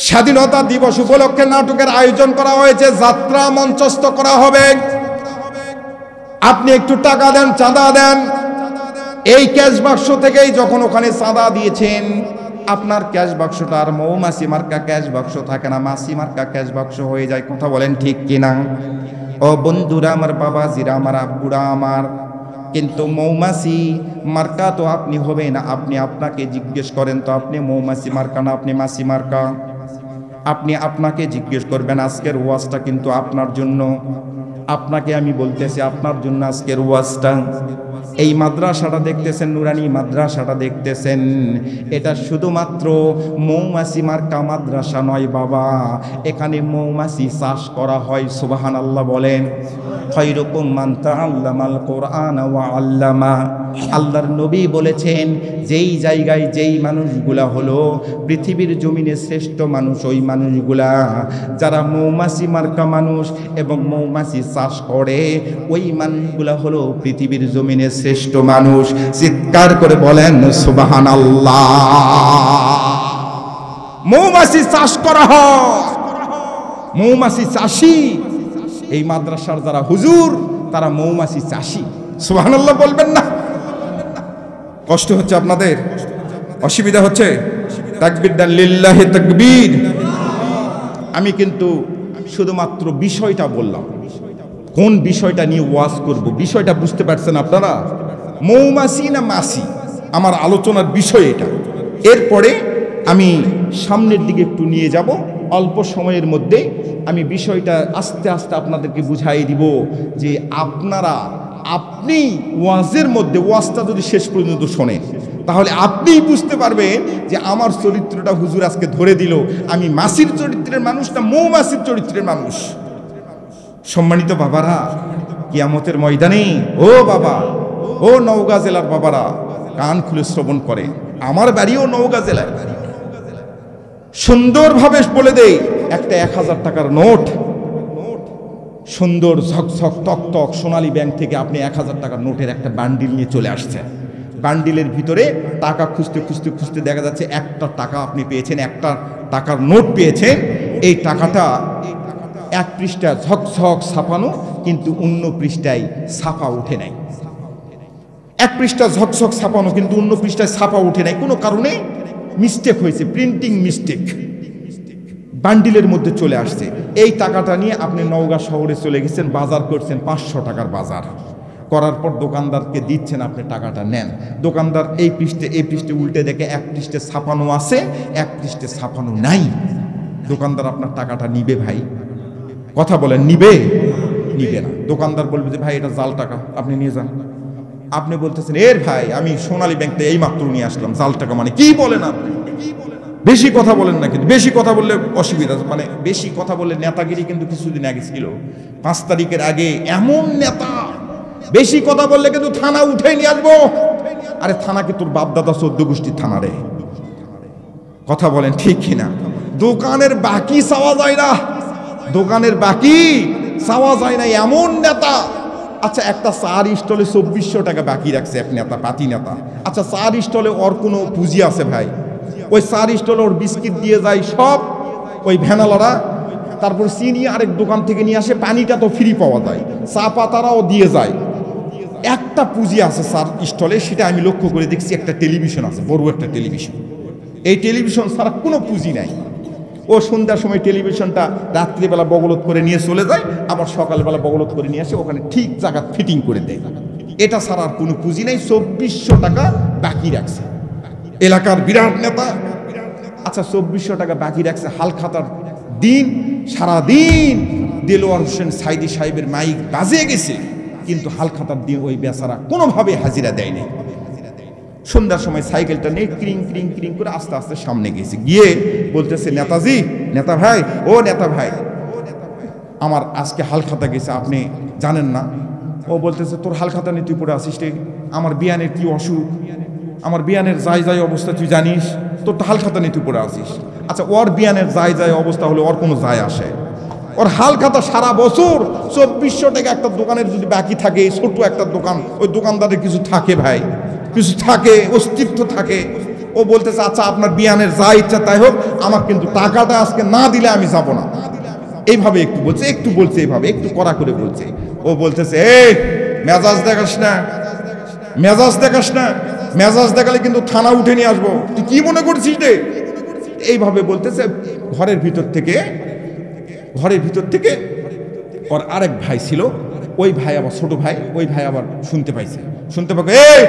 স্বাধীনতা দিবস উপলক্ষে নাটকের আয়োজন করা হয়েছে, যাত্রা মঞ্চস্থ করা হবে, আপনি একটু টাকা দেন, চাঁদা দেন। এই ক্যাশ বাক্স থেকেই যখন ওখানে চাঁদা দিয়েছেন, আপনার ক্যাশ বাক্সটা আর মৌমাছি মার্কা ক্যাশ বাক্স থাকে না, মাছি মার্কা ক্যাশ বাক্স হয়ে যায়। কথা বলেন ঠিক কিনা? ও বন্ধুরা আমার, বাবাজিরা আমার, আব্বুরা আমার, কিন্তু মৌমাছি মার্কা তো আপনি হবে না। আপনি আপনাকে জিজ্ঞেস করেন তো, আপনি মৌমাছি মার্কা না আপনি মাছি মার্কা? আপনি আপনাকে জিজ্ঞেস করবেন। আজকের ওয়াজটা কিন্তু আপনার জন্য, আপনাকে আমি বলতেছি আপনার জন্য আজকের ওয়াজটা। এই মাদ্রাসাটা দেখতেছেন, নুরানি মাদ্রাসাটা দেখতেছেন, এটা শুধুমাত্র মৌমাছি মার্কা মাদ্রাসা নয় বাবা, এখানে মৌমাছি চাষ করা হয়। সুবহানাল্লাহ বলেন। খায়রুকুম মান তাআল্লামাল কুরআন ওয়া আল্লামা। আল্লাহর নবী বলেছেন যেই জায়গায় যেই মানুষগুলা হলো পৃথিবীর জমিনে শ্রেষ্ঠ মানুষ, ওই মানুষগুলা যারা মৌমাছি মার্কা মানুষ এবং মৌমাছি চাষ করে, ওই মানুষগুলা হলো পৃথিবীর জমিনে শ্রেষ্ঠ মানুষ। চিৎকার করে বলেন সুবহানাল্লাহ। মৌমাছি চাষ করা হয়, মৌমাছি চাষী। এই মাদ্রাসার যারা হুজুর তারা মৌমাছি চাষী। সুবহানাল্লাহ বলবেন না? কষ্ট হচ্ছে আপনাদের? অসুবিধা হচ্ছে? তাকবীর দেন, লিল্লাহি তাকবীর। আমি কিন্তু শুধুমাত্র বিষয়টা বললাম, কোন বিষয়টা নিয়ে ওয়াজ করব বিষয়টা বুঝতে পারছেন আপনারা? মৌমাছি না মাছি, আমার আলোচনার বিষয় এটা। এরপরে আমি সামনের দিকে একটু নিয়ে যাব, অল্প সময়ের মধ্যে আমি বিষয়টা আস্তে আস্তে আপনাদেরকে বুঝাই দিব যে আপনি ওয়াজের মধ্যে, ওয়াজটা যদি শেষ পর্যন্ত শোনেন তাহলে আপনিই বুঝতে পারবেন যে আমার চরিত্রটা হুজুর আজকে ধরে দিল, আমি মাছির চরিত্রের মানুষ না মৌমাছির চরিত্রের মানুষ। সম্মানিত বাবারা, কিয়ামতের ময়দানে ও বাবা, ও নওগাঁ জেলার বাবারা, কান খুলে শ্রবণ করে। আমার বাড়িও নওগাঁ জেলায়। সুন্দরভাবে বলে দেই, একটা 1000 টাকার নোট, সুন্দর ঝকঝক টকটক সোনালী ব্যাংক থেকে আপনি 1000 টাকার নোটের একটা বান্ডিল নিয়ে চলে আসছেন। বান্ডিলের ভিতরে টাকা খুঁজতে খুঁজতে খুঁজতে দেখা যাচ্ছে একটা টাকা আপনি পেয়েছেন, একটা টাকার নোট পেয়েছেন। এই টাকাটা এক পৃষ্ঠা ঝকঝক ছাপানো, কিন্তু অন্য পৃষ্ঠায় ছাপা উঠে নাই। এক পৃষ্ঠা ঝকঝক ছাপানো কিন্তু অন্য পৃষ্ঠায় ছাপা উঠে নাই, কোনো কারণে মিস্টেক হয়েছে, প্রিন্টিং মিস্টেক। বান্ডিলের মধ্যে চলে আসছে। এই টাকাটা নিয়ে আপনি নওগাঁ শহরে চলে গেছেন, বাজার করছেন, 500 টাকার বাজার করার পর দোকানদারকে দিচ্ছেন, আপনি টাকাটা নেন। দোকানদার এই পৃষ্ঠে উল্টে দেখে এক পৃষ্ঠে ছাপানো আছে, এক পৃষ্ঠে ছাপানো নাই। দোকানদার আপনার টাকাটা নিবে ভাই? কথা বলেন, নিবে? নিবে না। দোকানদার বলবে যে ভাই এটা জাল টাকা, আপনি নিয়ে যান। আপনি বলতেছেন এর ভাই আমি সোনালী ব্যাংক থেকে এই মাত্র নিয়ে আসলাম, জাল টাকা মানে কি বলেন আপনি? বেশি কথা বলেন না, কিন্তু বেশি কথা বললে অসুবিধা, মানে বেশি কথা বললে নেতাগিরি কিন্তু কিছুদিন আগে ছিল। 5 তারিখের আগে এমন নেতা বেশি কথা বললে কিন্তু থানা উঠে নিয়ে আসবো। আরে থানা কি তোর বাপদাদা 14 গোষ্ঠীর থানা রে? কথা বলেন ঠিক কিনা? দোকানের বাকি চাওয়া যায় না, দোকানের বাকি চাওয়া যায় না এমন নেতা। আচ্ছা একটা চার স্টলে 2400 টাকা বাকি রাখছে এক নেতা, পাতি নেতা। আচ্ছা চার স্টলে ওর কোনো পুঁজি আছে ভাই? ওই চার স্টলে ওর বিস্কিট দিয়ে যায় সব ওই ভ্যানালারা, তারপর চিনি আরেক দোকান থেকে নিয়ে আসে, পানিটা তো ফ্রি পাওয়া যায়, চা পাতারাও দিয়ে যায়। একটা পুঁজি আছে চার স্টলে, সেটা আমি লক্ষ্য করে দেখছি, একটা টেলিভিশন আছে, বড় একটা টেলিভিশন। এই টেলিভিশন ছাড়া কোনো পুঁজি নাই। ও সন্ধ্যার সময় টেলিভিশনটা রাত্রিবেলা বগলত করে নিয়ে চলে যায়, আবার সকালবেলা বগলত করে নিয়ে আসে, ওখানে ঠিক জায়গা ফিটিং করে দেয়। এটা ছাড়া আর কোনো পুঁজি নেই। 2400 টাকা বাকি রাখছে এলাকার বিরাট নেতা। আচ্ছা 2400 টাকা বাকি রাখছে, হালখাতার দিন সারাদিন দেলোয়ার হোসেন সাইদি সাহেবের মাইক বাজে গেছে, কিন্তু হালখাতার দিন ওই বেচারা কোনোভাবে হাজিরা দেয় নাই। সন্ধ্যার সময় সাইকেলটা নিয়ে ক্রিং ক্রিং ক্রিং করে আস্তে আস্তে সামনে গেছে, গিয়ে বলতেছে নেতাজি, নেতা ভাই, ও নেতা ভাই, আমার আজকে হালখাতা গেছে, আপনি জানেন না? ও বলতেছে তোর হালখাতা নিয়ে তুই পড়ে আসিস রে, আমার বিয়ানের কি অসুখ, আমার বিয়ানের যায় যায় অবস্থা তুই জানিস, তোর তো হালখাতা নিয়ে তুই পড়ে আসিস। আচ্ছা ওর বিয়ানের যায় যায় অবস্থা হলে ওর কোনো যায় আসে? ওর হালখাতা সারা বছর 2400 টাকা একটা দোকানের যদি বাকি থাকে, ছোট একটা দোকান, ওই দোকানদারের কিছু থাকে ভাই, কিছু থাকে, অস্তিত্ব থাকে। ও বলতেছে আচ্ছা আপনার বিয়ানের যা ইচ্ছা তাই হোক, আমার কিন্তু টাকাটা আজকে না দিলে আমি যাব না। এইভাবে একটু বলছে, একটু বলছে, এইভাবে একটু কড়া করে বলছে। ও বলতেছে এই মেজাজ দেখাস না, মেজাজ দেখাস না, মেজাজ দেখালে কিন্তু থানা উঠে নিয়ে আসবো, তুই কি মনে করছিস রে? এইভাবে বলতেছে। ঘরের ভিতর থেকে ওর আরেক ভাই ছিল, ওই ভাই আবার ছোট ভাই, ওই ভাই আবার শুনতে পাইছে, এই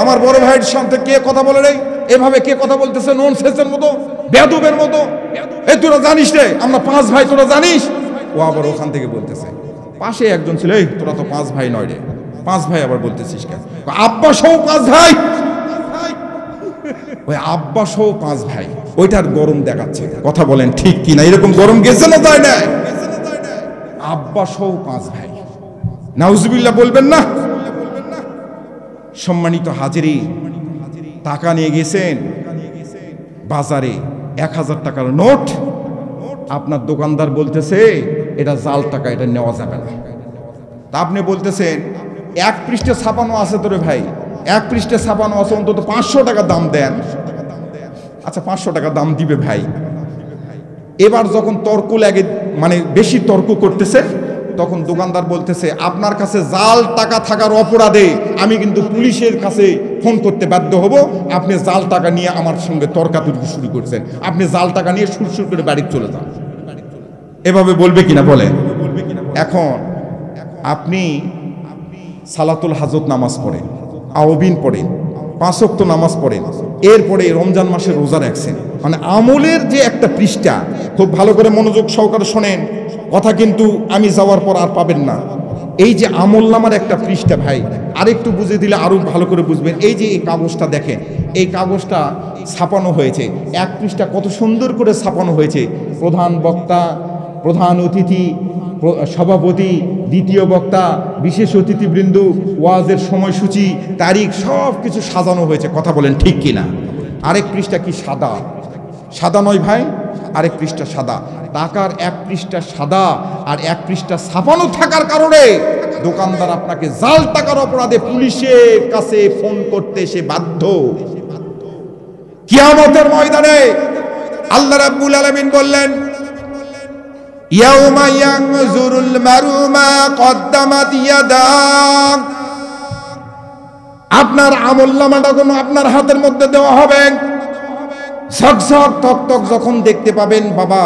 আমার বড় ভাইয়ের সাথে কে কথা বলে রে, এভাবে কে কথা বলতেছে ননসেন্সের মতো, বেয়াদবের মতো, এই তোরা জানিস রে আমরা 5 ভাই, তোরা জানিস? ও আবার ওখান থেকে বলতেছে, পাশে একজন ছিল, এই তোরা তো 5 ভাই নয় রে, 5 ভাই আবার বলতেছিস কেন? আব্বা সহ 5 ভাই, ওই আব্বা সহ 5 ভাই, ওইটার গরম দেখাচ্ছে। কথা বলেন ঠিক কিনা? এরকম গরম গেছে না যায় না? আব্বা সহ 5 ভাই, নাউজুবিল্লাহ বলবেন না? সম্মানিত হাজিরি, টাকা নিয়ে গেছেন বাজারে 1000 টাকার নোট, আপনার দোকানদার বলতেছে এটা জাল টাকা, এটা নেওয়া যাবে না। তা আপনি বলতেছেন 1 পৃষ্ঠে ছাপানো আছে তোরে ভাই, 1 পৃষ্ঠে ছাপানো আছে, অন্তত 500 টাকা দাম দেন। আচ্ছা 500 টাকা দাম দিবে ভাই। এবার যখন তর্ক লাগে, মানে বেশি তর্ক করতেছে, তখন দোকানদার বলতেছে আপনার কাছে জাল টাকা থাকার অপরাধে আমি কিন্তু পুলিশের কাছে ফোন করতে বাধ্য হব, আপনি জাল টাকা নিয়ে আমার সঙ্গে তর্কাতর্কি শুরু করছেন, আপনি জাল টাকা নিয়ে সুরসুর করে বাড়ি চলে যান। এভাবে বলবে কিনা বলেন? এখন আপনি সালাতুল হাজত নামাজ পড়েন, আওবিন পড়েন, 5 ওয়াক্ত নামাজ পড়েন, এরপরে রমজান মাসে রোজা রাখছেন, মানে আমলের যে একটা পৃষ্ঠা, খুব ভালো করে মনোযোগ সহকারে শোনেন কথা, কিন্তু আমি যাওয়ার পর আর পাবেন না। এই যে আমল নামার একটা পৃষ্ঠা ভাই, আরেকটু বুঝে দিলে আরো ভালো করে বুঝবেন। এই যে এই কাগজটা দেখেন, এই কাগজটা ছাপানো হয়েছে, 1 পৃষ্ঠা কত সুন্দর করে ছাপানো হয়েছে। প্রধান বক্তা, প্রধান অতিথি, সভাপতি, দ্বিতীয় বক্তা, বিশেষ অতিথিবৃন্দ, ওয়াজের সময়সূচি, তারিখ, সব কিছু সাজানো হয়েছে। কথা বলেন ঠিক কিনা? আরেক পৃষ্ঠা কি সাদা? সাদা নয় ভাই, আরেক পৃষ্ঠা সাদা। টাকার 1 পৃষ্ঠা সাদা আর 1 পৃষ্ঠা ছাপানো থাকার কারণে দোকানদার আপনাকে জাল টাকার অপরাধে পুলিশের কাছে ফোন করতে সে বাধ্য। কিয়ামতের ময়দানে আল্লাহ রাব্বুল আলামিন বললেন, ইয়াউমা ইয়ানজুরুল মারু মা কদ্দামাত ইয়াদাহ, আপনার আমলনামাটা কোন আপনার হাতের মধ্যে দেওয়া হবে, ঝকঝক তকতক যখন দেখতে পাবেন, বাবা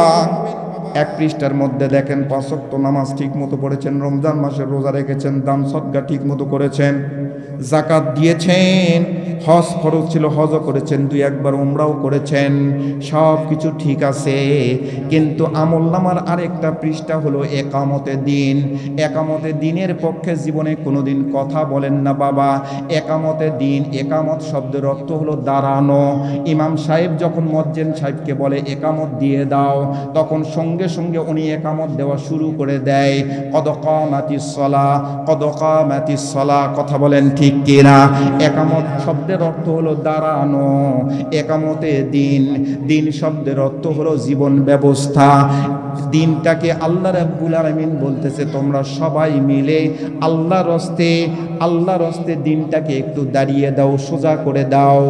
1 পৃষ্ঠার মধ্যে দেখেন 5 ওয়াক্ত নামাজ ঠিক মতো পড়েছেন, রমজান মাসে রোজা রেখেছেন, দান সদকা ঠিক মতো করেছেন, যাকাত দিয়েছেন, হজ ফরজ ছিল, হজও করেছেন, 2-1 বার উমরাও করেছেন, সব কিছু ঠিক আছে। কিন্তু আমলনামার আরেকটা পৃষ্ঠা হলো একামতে দিন। একামতে দিনের পক্ষে জীবনে কোনোদিন কথা বলেন না বাবা। একামতে দিন, একামত শব্দের অর্থ হলো দাঁড়ানো। ইমাম সাহেব যখন মুয়াজ্জিন সাহেবকে বলে একামত দিয়ে দাও, তখন সঙ্গে সঙ্গে উনি একামত দেওয়া শুরু করে দেয়। কদ কামাতিস সালাহ, কদ কামাতিস সালাহ, কথা বলেন ঠিক কিনা? একামত শব্দের অর্থ হলো দাঁড়ানো। একামতে দিন, দিন শব্দের অর্থ হলো জীবন ব্যবস্থা। দিনটাকে আল্লাহ রাব্বুল আলামিন বলতেছে তোমরা সবাই মিলে আল্লাহর রাস্তে দিনটাকে একটু দাঁড়িয়ে দাও, সোজা করে দাও।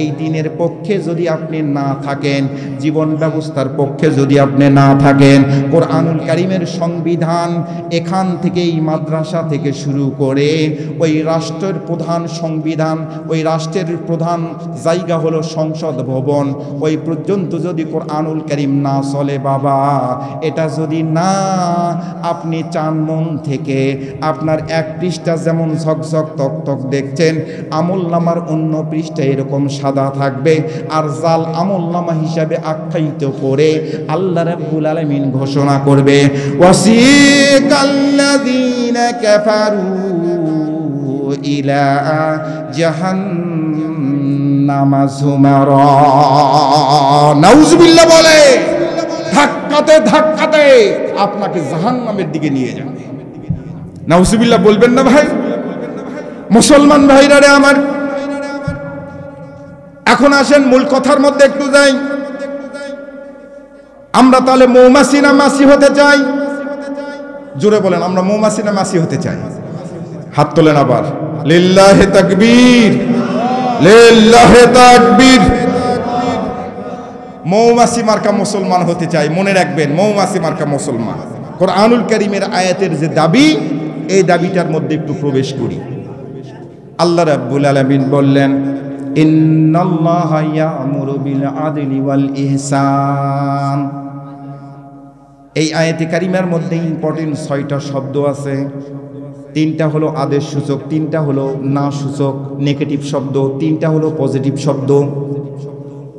এই দিনের পক্ষে যদি আপনি না থাকেন, জীবন ব্যবস্থার পক্ষে যদি আপনি না থাকেন, কোরআনুল কারীমের সংবিধান এখান থেকেই মাদ্রাসা থেকে শুরু করে ওই রাষ্ট্রের প্রধান সংবিধান, ওই রাষ্ট্রের প্রধান জায়গা হলো সংসদ ভবন, ওই পর্যন্ত যদি কোরআনুল কারীম না চলে বাবা, এটা যদি না আপনি চান মন থেকে, আপনার এক পৃষ্ঠা যেমন ঝকঝক তকতক দেখছেন, আমলনামার অন্য পৃষ্ঠা এরকম সাদা থাকবে। আর জাল আমলনামা হিসাবে আখ্যায়িত করে আল্লাহ রাব্বুল আলামিন ঘোষণা করবে ওয়াসিকাল্লাযীনা কাফারু ইলা জাহান্নামা যুমারা। নাউযুবিল্লাহ বলে, ধাক্কাতে ধাক্কাতে আপনাকে জাহান্নামের দিকে নিয়ে যাবে। নাউযুবিল্লাহ বলবেন না ভাই? মুসলমান ভাইরা রে আমার, এখন আসেন মূল কথার মধ্যে একটু যাই। আমরা তাহলে মৌমাছি না মাছি হতে চাই? জোরে বলেন, আমরা মৌমাছি না মাছি হতে চাই? হাত তোলেন আবার। লিল্লাহে তাকবীর, লিল্লাহে তাকবীর। মৌমাছি মার্কা মুসলমান হতে চাই, মনে রাখবেন, মৌমাছি মার্কা মুসলমান। কোরআনুল কারীমের আয়াতের যে দাবি, এই দাবিটার মধ্যে একটু প্রবেশ করি। আল্লাহ রাব্বুল আলামিন বললেন ইন্নাল্লাহা ইয়া'মুরু বিল আদলি ওয়াল ইহসান। এই আয়াতে কারিমার মধ্যে ইম্পর্টেন্ট 6টা শব্দ আছে। 3টা হলো আদেশ সূচক, 3টা হলো না সূচক নেগেটিভ শব্দ, 3টা হলো পজিটিভ শব্দ।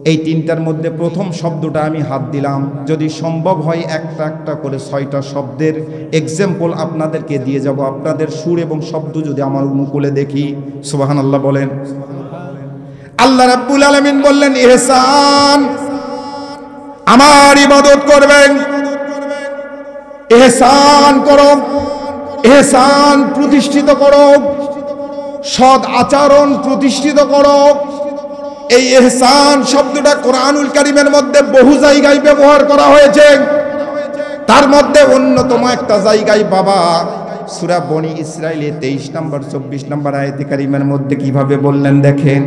এই 3টার মধ্যে প্রথম শব্দটা আমি হাত দিলাম, যদি সম্ভব হয় একটা একটা করে 6টা শব্দের এক্সাম্পল আপনাদেরকে দিয়ে যাব। আপনাদের সুর এবং শব্দ যদি আমার অনুকূলে দেখি, সুবহানাল্লাহ বলেন। আল্লাহ রাব্বুল আলামিন বললেন ইহসান, আমার ইবাদত করবেন, ইহসান করো, ইহসান প্রতিষ্ঠিত করো, সৎ আচরণ প্রতিষ্ঠিত করো। এই ইহসান শব্দটা কোরআনুল কারীমের মধ্যে বহু জায়গায় ব্যবহার করা হয়েছে। তার মধ্যে অন্যতম একটা জায়গায় বাবা সূরা বনি ইসরাইলে 23 নম্বর 24 নম্বর আয়াতে কারীমের মধ্যে কিভাবে বললেন দেখেন।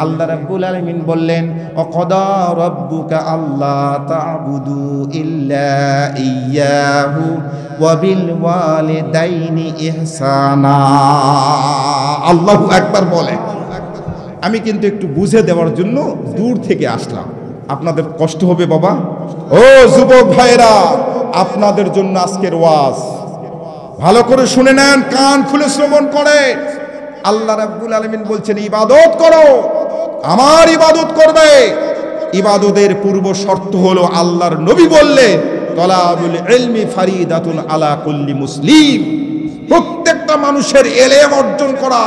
আল্লাহ রাব্বুল আলামিন বললেন ওয়াকাদা রাব্বুকা আল্লা তা'বুদু ইল্লা ইয়্যাহু ওয়া বিল ওয়ালিদাইনি ইহসানা। আল্লাহু আকবার বলে। আমি কিন্তু একটু বুঝে দেওয়ার জন্য দূর থেকে আসলাম, আপনাদের কষ্ট হবে বাবা। ও যুবক ভাইরা, আপনাদের জন্য আজকের ওয়াজ, ভালো করে শুনে নেন, কান খুলে শ্রবণ করে। আল্লাহ রাব্বুল আলামিন বলছেন ইবাদত করো, আমার ইবাদত করবে। ইবাদতের পূর্ব শর্ত হলো আল্লাহর নবী বললেন তলাবুল ইলমি ফারিদাতুন আলা কুল্লি মুসলিম। প্রত্যেকটা মানুষের ইলম অর্জন করা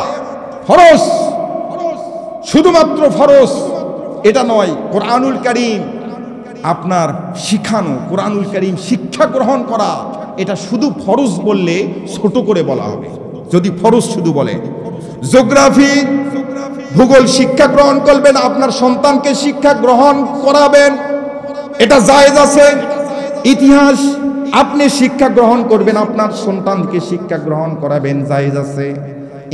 ফরজ, শুধুমাত্র ফরজ এটা নয়। কোরআনুল কারীম আপনার শিখানো, কোরআনুল কারীম শিক্ষা গ্রহণ করা, এটা শুধু ফরজ বললে ছোট করে বলা হবে। যদি ফরজ শুধু বলে, জিওগ্রাফি ভূগোল শিক্ষা গ্রহণ করবেন, আপনার সন্তানকে শিক্ষা গ্রহণ করাবেন, এটা জায়েজ আছে। ইতিহাস আপনি শিক্ষা গ্রহণ করবেন, আপনার সন্তানকে শিক্ষা গ্রহণ করাবেন, জায়েজ আছে।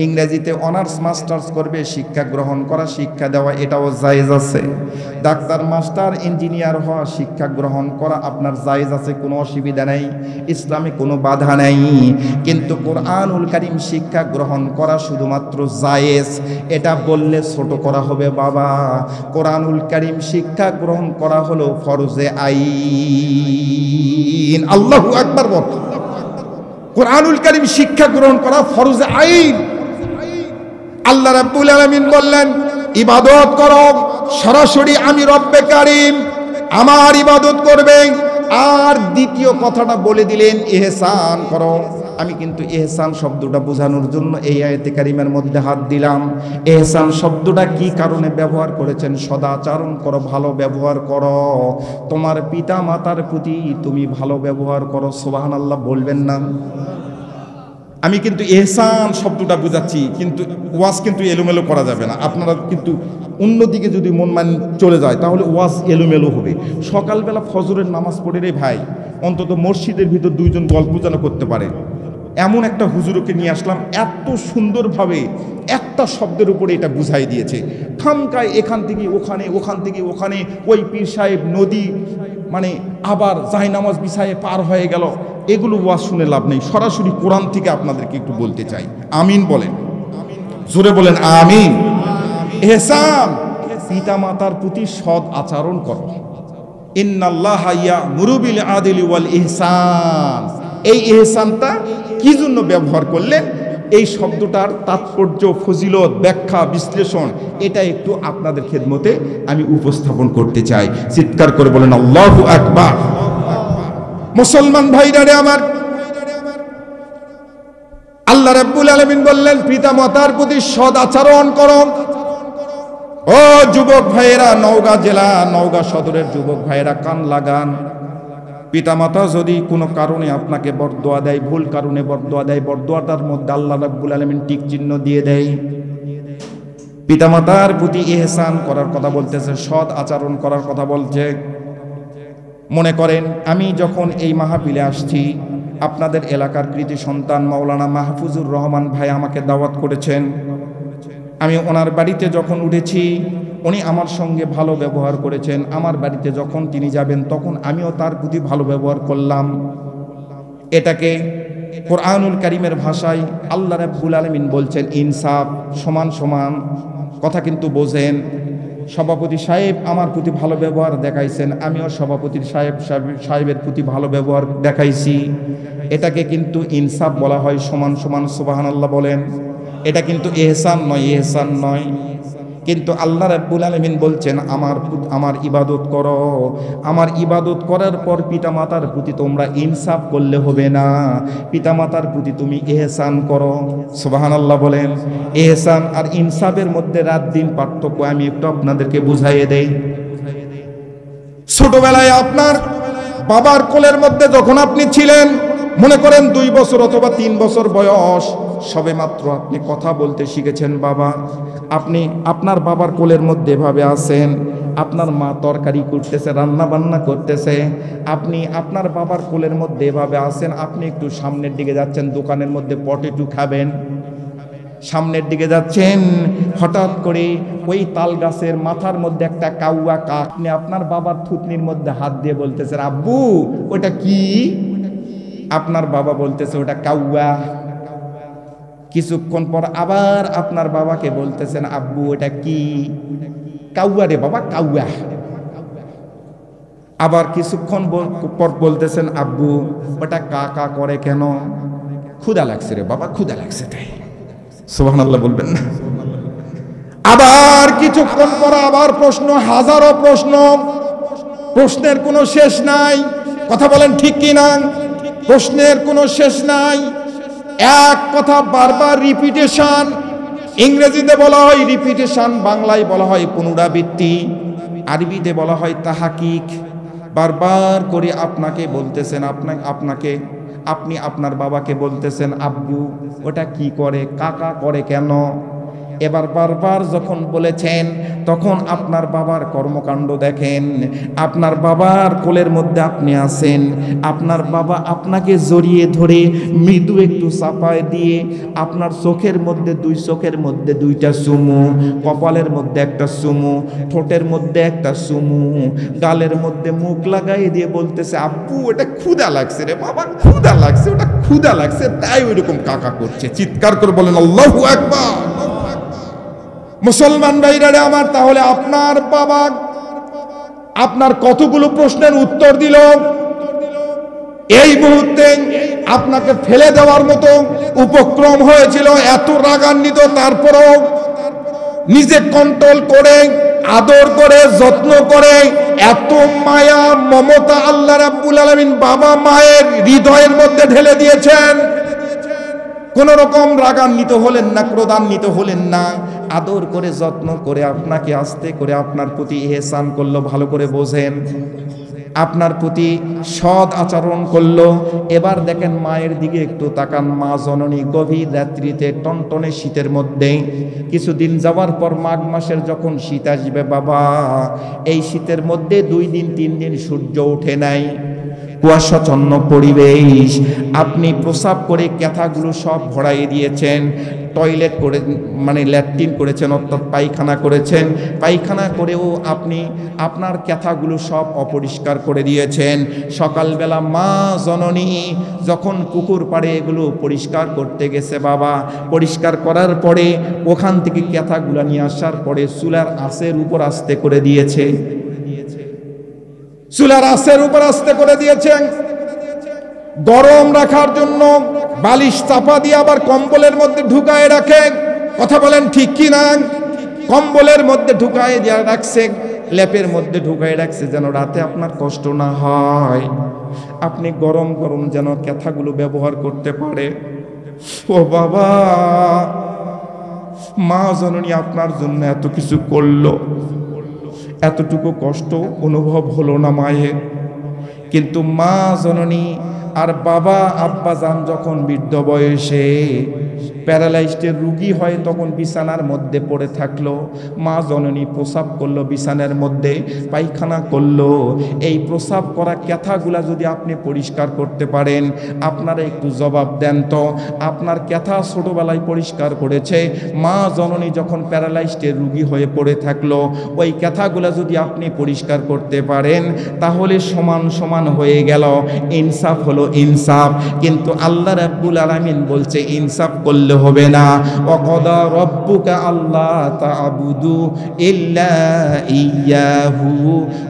ইংরেজিতে অনার্স মাস্টার্স করবে, শিক্ষা গ্রহণ করা, শিক্ষা দেওয়া, এটাও জায়েজ আছে। ডাক্তার মাস্টার ইঞ্জিনিয়ার হওয়া, শিক্ষা গ্রহণ করা আপনার জায়েজ আছে, কোনো অসুবিধা নেই, ইসলামে কোনো বাধা নেই। কিন্তু কোরআনুল কারীম শিক্ষা গ্রহণ করা শুধুমাত্র জায়েজ, এটা বললে ছোট করা হবে বাবা। কোরআনুল কারীম শিক্ষা গ্রহণ করা হলো ফরজে আইন। আল্লাহু আকবার বল। কোরআনুল কারীম শিক্ষা গ্রহণ করা ফরজে আইন। আল্লাহ রাব্বুল আলামিন বললেন ইবাদত করো, সরাসরি আমি রব্বে কারিম, আমার ইবাদত করবে। আর দ্বিতীয় কথাটা বলে দিলেন ইহসান করো। আমি কিন্তু ইহসান শব্দটা বোঝানোর জন্য এই আয়াতে কারিমের মধ্যে হাত দিলাম। ইহসান শব্দটা কি কারণে ব্যবহার করেছেন? সদাচরণ করো, ভালো ব্যবহার করো, তোমার পিতা মাতার প্রতি তুমি ভালো ব্যবহার করো। সুবহানাল্লাহ বলবেন না? আমি কিন্তু ইহসান শব্দটা বুঝাচ্ছি, কিন্তু ওয়াজ কিন্তু এলোমেলো করা যাবে না। আপনারা কিন্তু অন্যদিকে যদি মন মান চলে যায় তাহলে ওয়াজ এলোমেলো হবে। সকালবেলা ফজরের নামাজ পড়ে রে ভাই, অন্তত মসজিদের ভিতর দুইজন গল্প যেন করতে পারে এমন একটা হুজুরকে নিয়ে আসলাম, এত সুন্দরভাবে একটা শব্দের উপরে এটা বুঝাই দিয়েছে। খামকায় এখান থেকে ওখানে, ওখান থেকে ওখানে, ওই পীর সাহেব নদী মানে আবার জায়নামাজ বিছায়ে পার হয়ে গেল। এগুলো ওয়াজ শুনে লাভ নেই, সরাসরি কোরআন থেকে আপনাদেরকে একটু বলতে চাই। আমিন বলেন, জোরে বলেন আমিন। ইহসান, পিতা মাতার প্রতি সৎ আচরণ করো। ইন্নাল্লাহা ইয়া'মুরু বিল আদলি ওয়াল ইহসান। এই ইহসানটা কি জন্য ব্যবহার করলেন? এই শব্দটার তাৎপর্য, ফজিলত, ব্যাখ্যা, বিশ্লেষণ এটা একটু আপনাদের খেদমতে আমি উপস্থাপন করতে চাই। চিৎকার করে বলেন আল্লাহু আকবার। মুসলমান ভাইরা রে আমার, আল্লাহ রাব্বুল আলামিন বললেন পিতা মাতার প্রতি সৎ আচরণ করো। ও যুবক ভাইয়েরা, নওগাঁ জেলা, নওগাঁ সদরের যুবক ভাইয়েরা কান লাগান। পিতামাতা যদি কোনো কারণে আপনাকে বরদোয়া দেয়, ভুল কারণে বরদোয়া দেয়, বরদোয়াটার মধ্যে আল্লাহ রাব্বুল আলামিন টিক চিহ্ন দিয়ে দেয়। পিতামাতার প্রতি ইহসান করার কথা বলতেছে, সৎ আচরণ করার কথা বলছে। মনে করেন আমি যখন এই মাহফিলে আসছি, আপনাদের এলাকার কৃতি সন্তান মাওলানা মাহফুজুর রহমান ভাই আমাকে দাওয়াত করেছেন। আমি ওনার বাড়িতে যখন উঠেছি, উনি আমার সঙ্গে ভালো ব্যবহার করেছেন। আমার বাড়িতে যখন তিনি যাবেন তখন আমিও তার প্রতি ভালো ব্যবহার করলাম। এটাকে কোরআনুল কারীমের ভাষায় আল্লাহ রাব্বুল আলামিন বলছেন ইনসাফ, সমান সমান। কথা কিন্তু বোঝেন। সভাপতি সাহেব আমার প্রতি ভালো ব্যবহার দেখাইছেন, আমিও সভাপতির সাহেবের প্রতি ভালো ব্যবহার দেখাইছি। এটাকে কিন্তু ইনসাফ বলা হয়, সমান সমান। সুবহানাল্লাহ বলেন। এটা কিন্তু ইহসান নয়, ইহসান নয়। কিন্তু আল্লাহ রাব্বুল আলামিন বলছেন আমার ইবাদত করো। আমার ইবাদত করার পর পিতামাতার প্রতি তোমরা ইনসাফ করলে হবে না, পিতামাতার প্রতি তুমি ইহসান করো। সুবহানাল্লাহ বলেন। ইহসান আর ইনসাফের মধ্যে রাত দিন পার্থক্য আমি একটু আপনাদেরকে বুঝাইয়ে দেই। ছোটবেলায় আপনার বাবার কোলের মধ্যে যখন আপনি ছিলেন, মনে করেন 2 বছর অথবা 3 বছর বয়স, সবে মাত্র আপনি কথা বলতে শিখেছেন। বাবা, আপনি আপনার বাবার কোলের মধ্যে এভাবে আছেন, আপনার মা তরকারি করতেছে, রান্না বান্না করতেছে, আপনি আপনার বাবার কোলের মধ্যে এভাবে আছেন। আপনি একটু সামনের দিকে যাচ্ছেন, দোকানের মধ্যে পটেটো খাবেন, সামনের দিকে যাচ্ছেন, হঠাৎ করে ওই তাল গাছের মাথার মধ্যে একটা কাউয়া কাক, আপনি আপনার বাবার থুতনির মধ্যে হাত দিয়ে বলতেছেন আব্বু ওটা কি? আপনার বাবা বলতেছে ওটা কাউয়া। কিছুক্ষণ পর আবার আপনার বাবাকে বলতেছেন আব্বু ওটা কি? কাউয়া রে বাবা, কাউয়া। আবার কিছুক্ষণ পর বলতেছেন আব্বু ওটা কা কা করে কেন? ক্ষুধা লাগছে রে বাবা, ক্ষুধা লাগছে তাই। সুবহানাল্লাহ বলবেন না? আবার কিছুক্ষণ পর আবার প্রশ্ন, হাজারো প্রশ্ন, প্রশ্নের কোনো শেষ নাই। কথা বলেন ঠিক কি না? প্রশ্নের কোনো শেষ নাই। এক কথা বারবার রিপিটেশন। ইংরেজিতে বলা হয় রিপিটেশন, বাংলায় বলা হয় পুনরাবৃত্তি, আরবিতে বলা হয় তাহাকিক। বারবার করে আপনাকে বলতেছেন, আপনি আপনার বাবাকে বলতেছেন আব্বু ওটা কি করে, কাকা করে কেন? এবার বারবার যখন বলেছেন তখন আপনার বাবার কর্মকাণ্ড দেখেন। আপনার বাবার কোলের মধ্যে আপনি আছেন, আপনার বাবা আপনাকে জড়িয়ে ধরে মৃদু একটু চাপায় দিয়ে আপনার চোখের মধ্যে চোখের মধ্যে 2টা চুমু, কপালের মধ্যে একটা চুমু, ঠোঁটের মধ্যে একটা চুমু, গালের মধ্যে মুখ লাগাই দিয়ে বলতেছে আব্বু ওটা ক্ষুধা লাগছে রে বাবা, ক্ষুধা লাগছে, ওটা ক্ষুধা লাগছে তাই ওইরকম কাকা করছে। চিৎকার করে বলেন আল্লাহু আকবার। মুসলমান ভাইরা আমার, তাহলে আপনার বাবা আপনার কতগুলো প্রশ্নের উত্তর দিল, এই মুহূর্তে আপনাকে ফেলে দেওয়ার মতো উপক্রম হয়েছিল, এত রাগান্বিত, তারপরেও নিজে কন্ট্রোল করে, আদর করে, যত্ন করে, এত মায়া মমতা আল্লাহ রাব্বুল আলামিন বাবা মায়ের হৃদয়ের মধ্যে ঢেলে দিয়েছেন। কোন রকম রাগান্বিত হলেন না, ক্রোধান্বিত হলেন না, আদর করে যত্ন করে আপনাকে আস্তে করে আপনার প্রতি ইহসান করলো, ভালো করে বোঝেন, আপনার প্রতি সৎ আচরণ করলো। এবার দেখেন মায়ের দিকে একটু তাকান, মা জননী গভীর রাত্রিতে টনটনে শীতের মধ্যে, কিছুদিন যাওয়ার পর মাঘ মাসের যখন শীত আসবে বাবা, এই শীতের মধ্যে 2 দিন 3 দিন সূর্য ওঠে নাই, কুয়াশাচ্ছন্ন পরিবেশ, আপনি প্রসাব করে ক্যাথাগুলো সব ভরাই দিয়েছেন, টয়লেট করে মানে ল্যাট্রিন করেছেন অর্থাৎ পায়খানা করেছেন, পায়খানা করেও আপনি আপনার ক্যাথাগুলো সব অপরিষ্কার করে দিয়েছেন। সকালবেলা মা জননী যখন পুকুর পাড়ে এগুলো পরিষ্কার করতে গেছে বাবা, পরিষ্কার করার পরে ওখান থেকে ক্যাথাগুলো নিয়ে আসার পরে চুলার আঁচের উপর আস্তে করে দিয়েছে, চুলার আঁচের উপর আস্তে করে দিয়েছেন। গরম রাখার জন্য বালিশ চাপা দিয়ে আবার কম্বলের মধ্যে ঢুকায় রাখে, কথা বলেন ঠিক কি না? কম্বলের মধ্যে ঢুকায় দিয়ে রাখছে, লেপের মধ্যে ঢুকায় রাখছে যেন রাতে আপনার কষ্ট না হয়, আপনি গরম গরম যেন ক্যাথাগুলো ব্যবহার করতে পারে। ও বাবা, মা জননী আপনার জন্য এত কিছু করলো, এতটুকু কষ্ট অনুভব হলো না মায়ের, কিন্তু মা জননী আর বাবা আব্বা যান যখন বৃদ্ধ বয়সে প্যারালাইজডের রুগী হয় তখন বিছানার মধ্যে পড়ে থাকলো, মা জননী প্রসাব করলো বিছানার মধ্যে, পায়খানা করলো। এই প্রসাব করা ক্যাথাগুলা যদি আপনি পরিষ্কার করতে পারেন, আপনারা একটু জবাব দেন তো, আপনার ক্যাথা ছোটবেলায় পরিষ্কার করেছে, মা জননী যখন প্যারালাইজডের রুগী হয়ে পড়ে থাকলো, ওই ক্যাথাগুলা যদি আপনি পরিষ্কার করতে পারেন তাহলে সমান সমান হয়ে গেল, ইনসাফ হলো ইনসাফ। কিন্তু আল্লাহ রাব্বুল আলামিন বলছে ইনসাফ করলে হবে না, ওয়াকাদা রাব্বুকা আল্লা তা'বুদু ইল্লা ইয়্যাহু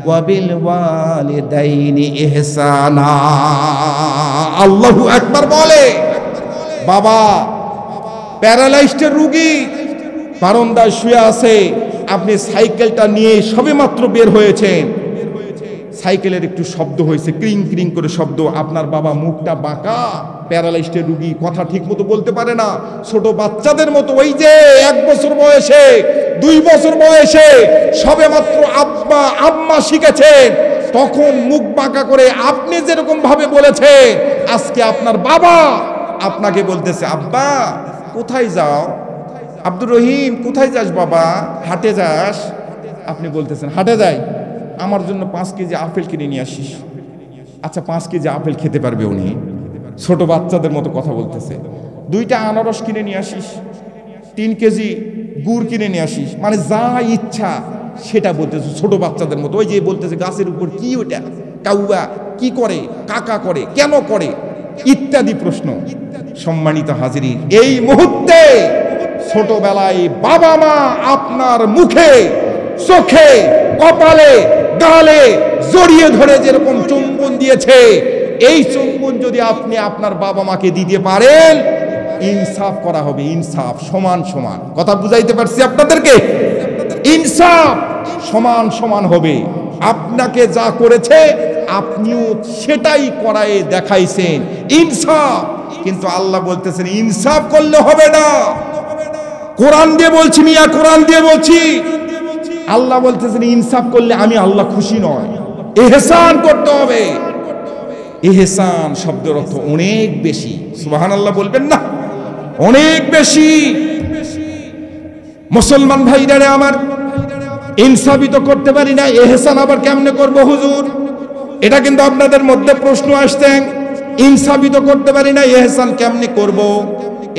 ওয়া বিল ওয়ালিদাইনি ইহসানা। আল্লাহু আকবার বলে। বাবা প্যারালাইজড রোগী বারান্দায় শুয়ে আছে, আপনি সাইকেলটা নিয়ে সবেমাত্র বের হয়েছেন, সাইকেলের একটু শব্দ হয়েছে, ক্রিং ক্রিং করে শব্দ, আপনার বাবা মুখটা বাঁকা, প্যারালাইজড রোগী, কথা ঠিক মতো বলতে পারে না, ছোট বাচ্চাদের মতো, ওই যে 1 বছর বয়সে 2 বছর বয়সে সবেমাত্র আব্বা আম্মা শিখেছেন, তখন মুখ বাঁকা করে আপনি যেরকম ভাবে বলেছে, আজকে আপনার বাবা আপনাকে বলতেছে আব্বা কোথায় যাও, আব্দুর রহিম কোথায় যাস বাবা, হাটে যাস, আপনি বলতেছেন হাটে যাই, আমার জন্য 5 কেজি আপেল কিনে নিয়ে আসিস। আচ্ছা 5 কেজি আপেল খেতে পারবে উনি, ছোট বাচ্চাদের মতো কথা বলতেছে। 2টা আনারস কিনে নিয়ে আসিস, 3 কেজি গুড় কিনে নিয়ে আসিস, মানে যা ইচ্ছা সেটা বলতেছে ছোট বাচ্চাদের মতো। ওই যে বলতেছে গাছের উপর কি ওটা, কাউয়া কি করে, কাকা করে, কেন করে, ইত্যাদি প্রশ্ন। সম্মানিত হাজিরিন, এই মুহূর্তে ছোটবেলায় বাবা মা আপনার মুখে, চোখে, কপালে, গালে জড়িয়ে ধরে যেরকম চুম্বন দিয়েছে, এই চুম্বন যদি আপনি আপনার বাবা মাকে দিতে পারেন, ইনসাফ করা হবে, ইনসাফ সমান সমান। কথা বুঝাইতে পারছি আপনাদেরকে? ইনসাফ সমান সমান হবে। আপনাকে যা করেছে আপনিও সেটাই করায় দেখাইছেন, ইনসাফ। কিন্তু আল্লাহ বলতেছেন ইনসাফ করলে হবে না। কোরআন দিয়ে বলছি মিয়া, কোরআন দিয়ে বলছি, আল্লাহ বলতেছেন ইনসাফ করলে আমি আল্লাহ খুশি নয়, ইহসান করতে হবে। ইহসান শব্দের অর্থ অনেক বেশি, সুবহানাল্লাহ বলবেন না? অনেক বেশি। মুসলমান ভাইরা আমার, ইনসাফই তো করতে পারি না, ইহসান আবার কেমনে করব হুজুর? এটা কিন্তু আপনাদের মধ্যে প্রশ্ন আসছে, ইনসাফই তো করতে পারি না, ইহসান কেমনে করব?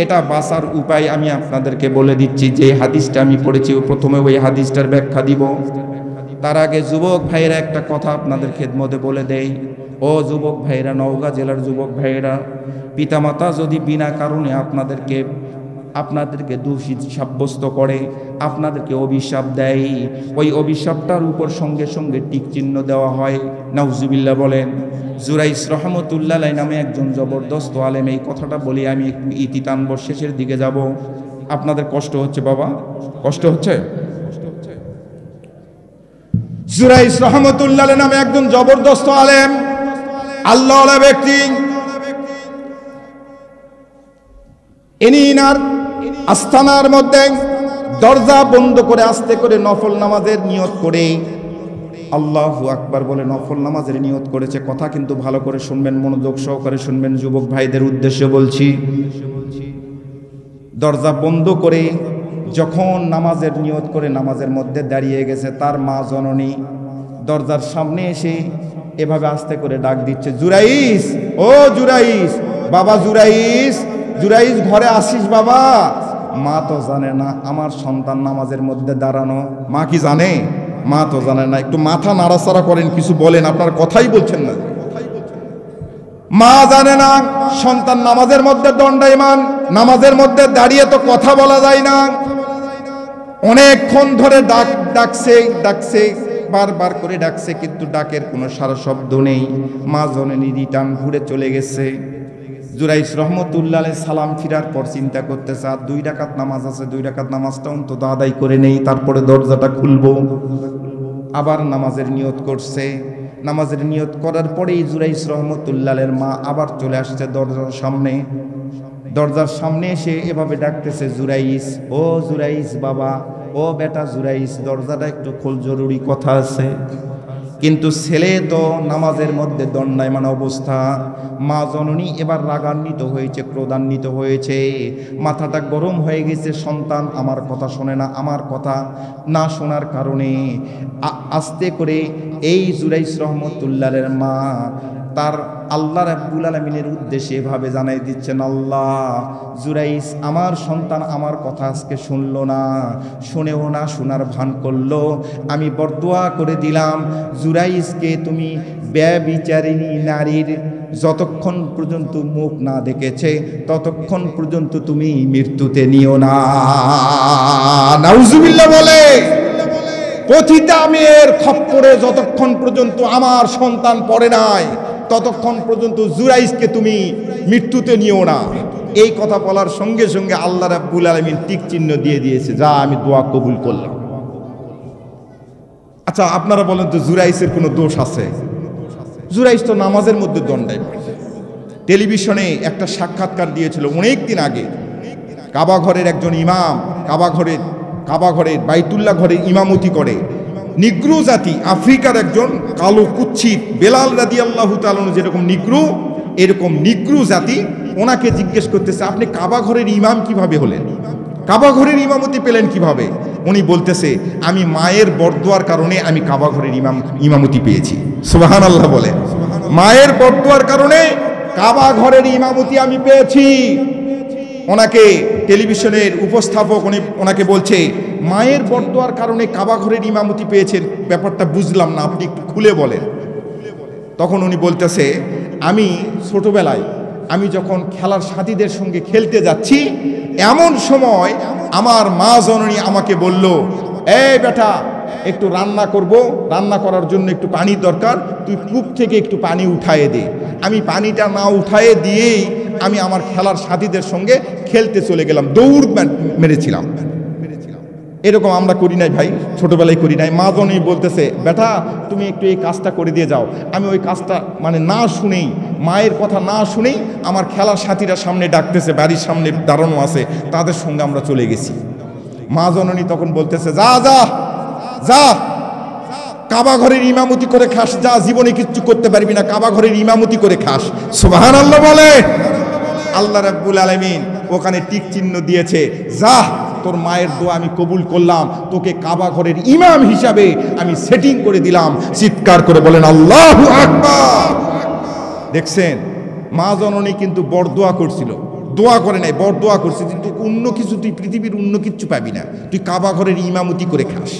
এটা বাঁচার উপায় আমি আপনাদেরকে বলে দিচ্ছি। যে হাদিসটা আমি পড়েছি প্রথমে ওই হাদিসটার ব্যাখ্যা দিব, তার আগে যুবক ভাইরা একটা কথা আপনাদের খেদমতে বলে দেই। ও যুবক ভাইরা, নওগাঁ জেলার যুবক ভাইরা, পিতামাতা যদি বিনা কারণে আপনাদেরকে দোষী সাব্যস্ত করে, আপনাদেরকে অভিশাপ দেয়, ওই অভিশাপটার উপর সঙ্গে সঙ্গে টিক চিহ্ন দেওয়া হয়। নাউজুবিল্লাহ বলেন। জুরাইস রহমতুল্লাহ নামে একজন জবরদস্ত আলেম এই কথাটা বলি আমি একটু ইতি টানব, শেষের দিকে যাব। আপনাদের কষ্ট হচ্ছে বাবা, কষ্ট হচ্ছে? জুরাইস রহমতুল্লাহ নামে একজন জবরদস্ত আলেম, আল্লাহওয়ালা ব্যক্তি, ইনার আস্তানার মধ্যে দরজা বন্ধ করে আস্তে করে নফল নামাজের নিয়ত করে, আল্লাহু আকবার বলে নফল নামাজের নিয়ত করেছে। কথা কিন্তু ভালো করে শুনবেন, মনোযোগ সহকারে শুনবেন, যুবক ভাইদের উদ্দেশ্যে বলছি। দরজা বন্ধ করে যখন নামাজের নিয়ত করে নামাজের মধ্যে দাঁড়িয়ে গেছে, তার মা জননী দরজার সামনে এসে এভাবে আস্তে করে ডাক দিচ্ছে, জুরাইস, ও জুরাইস, বাবা জুরাইস, জুরাইস ঘরে আসিস বাবা। মা তো জানে না আমার সন্তান নামাজের মধ্যে দাঁড়ানো। মা কি জানে? মা তো জানে না। একটু মাথা নাড়াচাড়া করেন, কিছু বলেন, আপনার কথাই বলছেন না। মা জানে না সন্তান নামাজের মধ্যে দণ্ডায়মান, নামাজের মধ্যে দাঁড়িয়ে তো কথা বলা যায় না। অনেকক্ষণ ধরে ডাকছে, বারবার করে ডাকছে, কিন্তু ডাকের কোনো সারা শব্দ নেই। মা জননী রিটার্ন ঘুরে চলে গেছে। জুরাইস রহমতুল্লাহ আলাইহি সালাম ফিরার পর চিন্তা করতেছে, আর 2 রাকাত নামাজ আছে, 2 রাকাত নামাজটা অন্তত আদায় করে নেই, তারপরে দরজাটা খুলবো। আবার নামাজের নিয়ত করছে। নামাজের নিয়ত করার পরেই জুরাইস রহমতুল্লাহ আলাইহির মা আবার চলে আসছে দরজার সামনে। দরজার সামনে এসে এভাবে ডাকতেছে, জুরাইস, ও জুরাইস বাবা, ও বেটা জুরাইস, দরজাটা একটু খোল, জরুরি কথা আছে। কিন্তু ছেলে তো নামাজের মধ্যে দণ্ডায়মান অবস্থা। মা জননী এবার রাগান্বিত হয়েছে, ক্রোধান্বিত হয়েছে, মাথাটা গরম হয়ে গেছে। সন্তান আমার কথা শোনে না, আমার কথা না শোনার কারণে আস্তে করে এই জুরাইস রহমতুল্লাহের মা তার আল্লাহ রাব্বুল আলামিনের উদ্দেশ্যে এভাবে জানাই দিচ্ছেন, আল্লাহ, জুরাইস আমার সন্তান আমার কথা আজকে শুনলো না, শুনেও না, শোনার ভান করলো। আমি বরদোয়া করে দিলাম, জুরাইসকে তুমি ব্যভিচারিণী নারীর যতক্ষণ পর্যন্ত মুখ না দেখেছে ততক্ষণ পর্যন্ত তুমি মৃত্যুতে নিও না। নাউজুবিল্লাহ বলে, পতিতা মেয়ের খপ্পরে যতক্ষণ পর্যন্ত আমার সন্তান পড়ে নাই ততক্ষণ পর্যন্ত জুরাইসকে তুমি মৃত্যুতে নিও না। এই কথা বলার সঙ্গে সঙ্গে আল্লাহ রাব্বুল আলামিন টিক চিহ্ন দিয়ে দিয়েছে, যা আমি দোয়া কবুল করলাম। আচ্ছা আপনারা বলেন তো, জুরাইসের কোনো দোষ আছে? জুরাইস তো নামাজের মধ্যে দণ্ডায়মান। টেলিভিশনে একটা সাক্ষাৎকার দিয়েছিল অনেক দিন আগে। কাবা ঘরের একজন ইমাম, কাবা ঘরের বাইতুল্লাহ ঘরে ইমামতি করে, নিগ্রো জাতি, আফ্রিকার একজন কালো কুচ্ছিত, বেলাল রাদিয়াল্লাহু তাআলা যেরকম নিগ্রো, এরকম নিগ্রো জাতি। ওনাকে জিজ্ঞেস করতেছে, আপনি কাবা ঘরের ইমাম কিভাবে হলেন? কাবা ঘরের ইমামতি পেলেন কিভাবে? উনি বলতেছে, আমি মায়ের বরদোয়ার কারণে আমি কাবা ঘরের ইমামতি পেয়েছি। সুবহানাল্লাহ বলে, মায়ের বরদোয়ার কারণে কাবা ঘরের ইমামতি আমি পেয়েছি। ওনাকে টেলিভিশনের উপস্থাপক ওনাকে বলছে, মায়ের বরদোয়ার কারণে কাবা ঘরের ইমামতি পেয়েছেন, ব্যাপারটা বুঝলাম না, আপনি একটু খুলে বলেন। তখন উনি বলতেছে, আমি ছোটবেলায় আমি যখন খেলার সাথীদের সঙ্গে খেলতে যাচ্ছি, এমন সময় আমার মা জননী আমাকে বলল, এই বেটা, একটু রান্না করব, রান্না করার জন্য একটু পানি দরকার, তুই কূপ থেকে একটু পানি উঠায়ে দে। আমি পানিটা না উঠায়ে দিয়েই আমি আমার খেলার সাথীদের সঙ্গে খেলতে চলে গেলাম, দৌড় মেরেছিলাম। এরকম আমরা করি নাই ভাই, ছোটবেলায় করি নাই। মা জননী বলতেছে, বেটা তুমি একটু এই কাজটা করে দিয়ে যাও। আমি ওই কাজটা না শুনেই, মায়ের কথা না শুনেই আমার খেলার সাথীরা সামনে ডাকতেছে, বাড়ির সামনে দাঁড়ানো আছে, তাদের সঙ্গে আমরা চলে গেছি। মা জননী তখন বলতেছে, যা যা যা, কাবা ঘরের ইমামতি করে খাস, যা, জীবনে কিচ্ছু করতে পারবি না, কাবা ঘরের ইমামতি করে খাস। সুবহানাল্লাহ বলে। আল্লাহ রাব্বুল আলামিন ওখানে টিক চিহ্ন দিয়েছে, যা, তোর মায়ের দোয়া আমি কবুল করলাম, তোকে কাবা ঘরের ইমাম হিসাবে আমি সেটিং করে দিলাম। চিৎকার করে বলেন আল্লাহু আকবার। দেখছেন, মা জননী কিন্তু বরদোয়া করছিল, দোয়া করে নাই, বরদোয়া করছে, কিন্তু অন্য কিছু তুই পৃথিবীর অন্য কিছু পাবি না, তুই কাবা ঘরের ইমামতি করে খাস।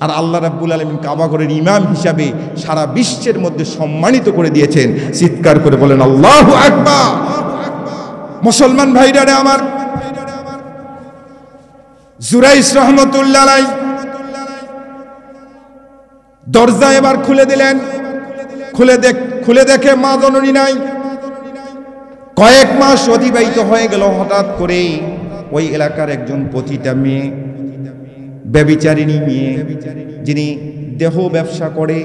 আর আল্লাহ রাব্বুল আলামিন কাবা ঘরের ইমাম হিসাবে সারা বিশ্বের মধ্যে সম্মানিত করে দিয়েছেন। চিৎকার করে বলেন আল্লাহু আকবার। মুসলমান ভাইরা আমার, জুরাইস রহমতুল্লাহ আলাইহি দরজা এবার খুলে দিলেন। খুলে দেখে মা জননী নাই। কয়েক মাস অতিবাহিত হয়ে গেল। হঠাৎ করে ওই এলাকার একজন পতিতা মেয়ে, ব্যভিচারিণী মেয়ে, যিনি দেহ ব্যবসা করে,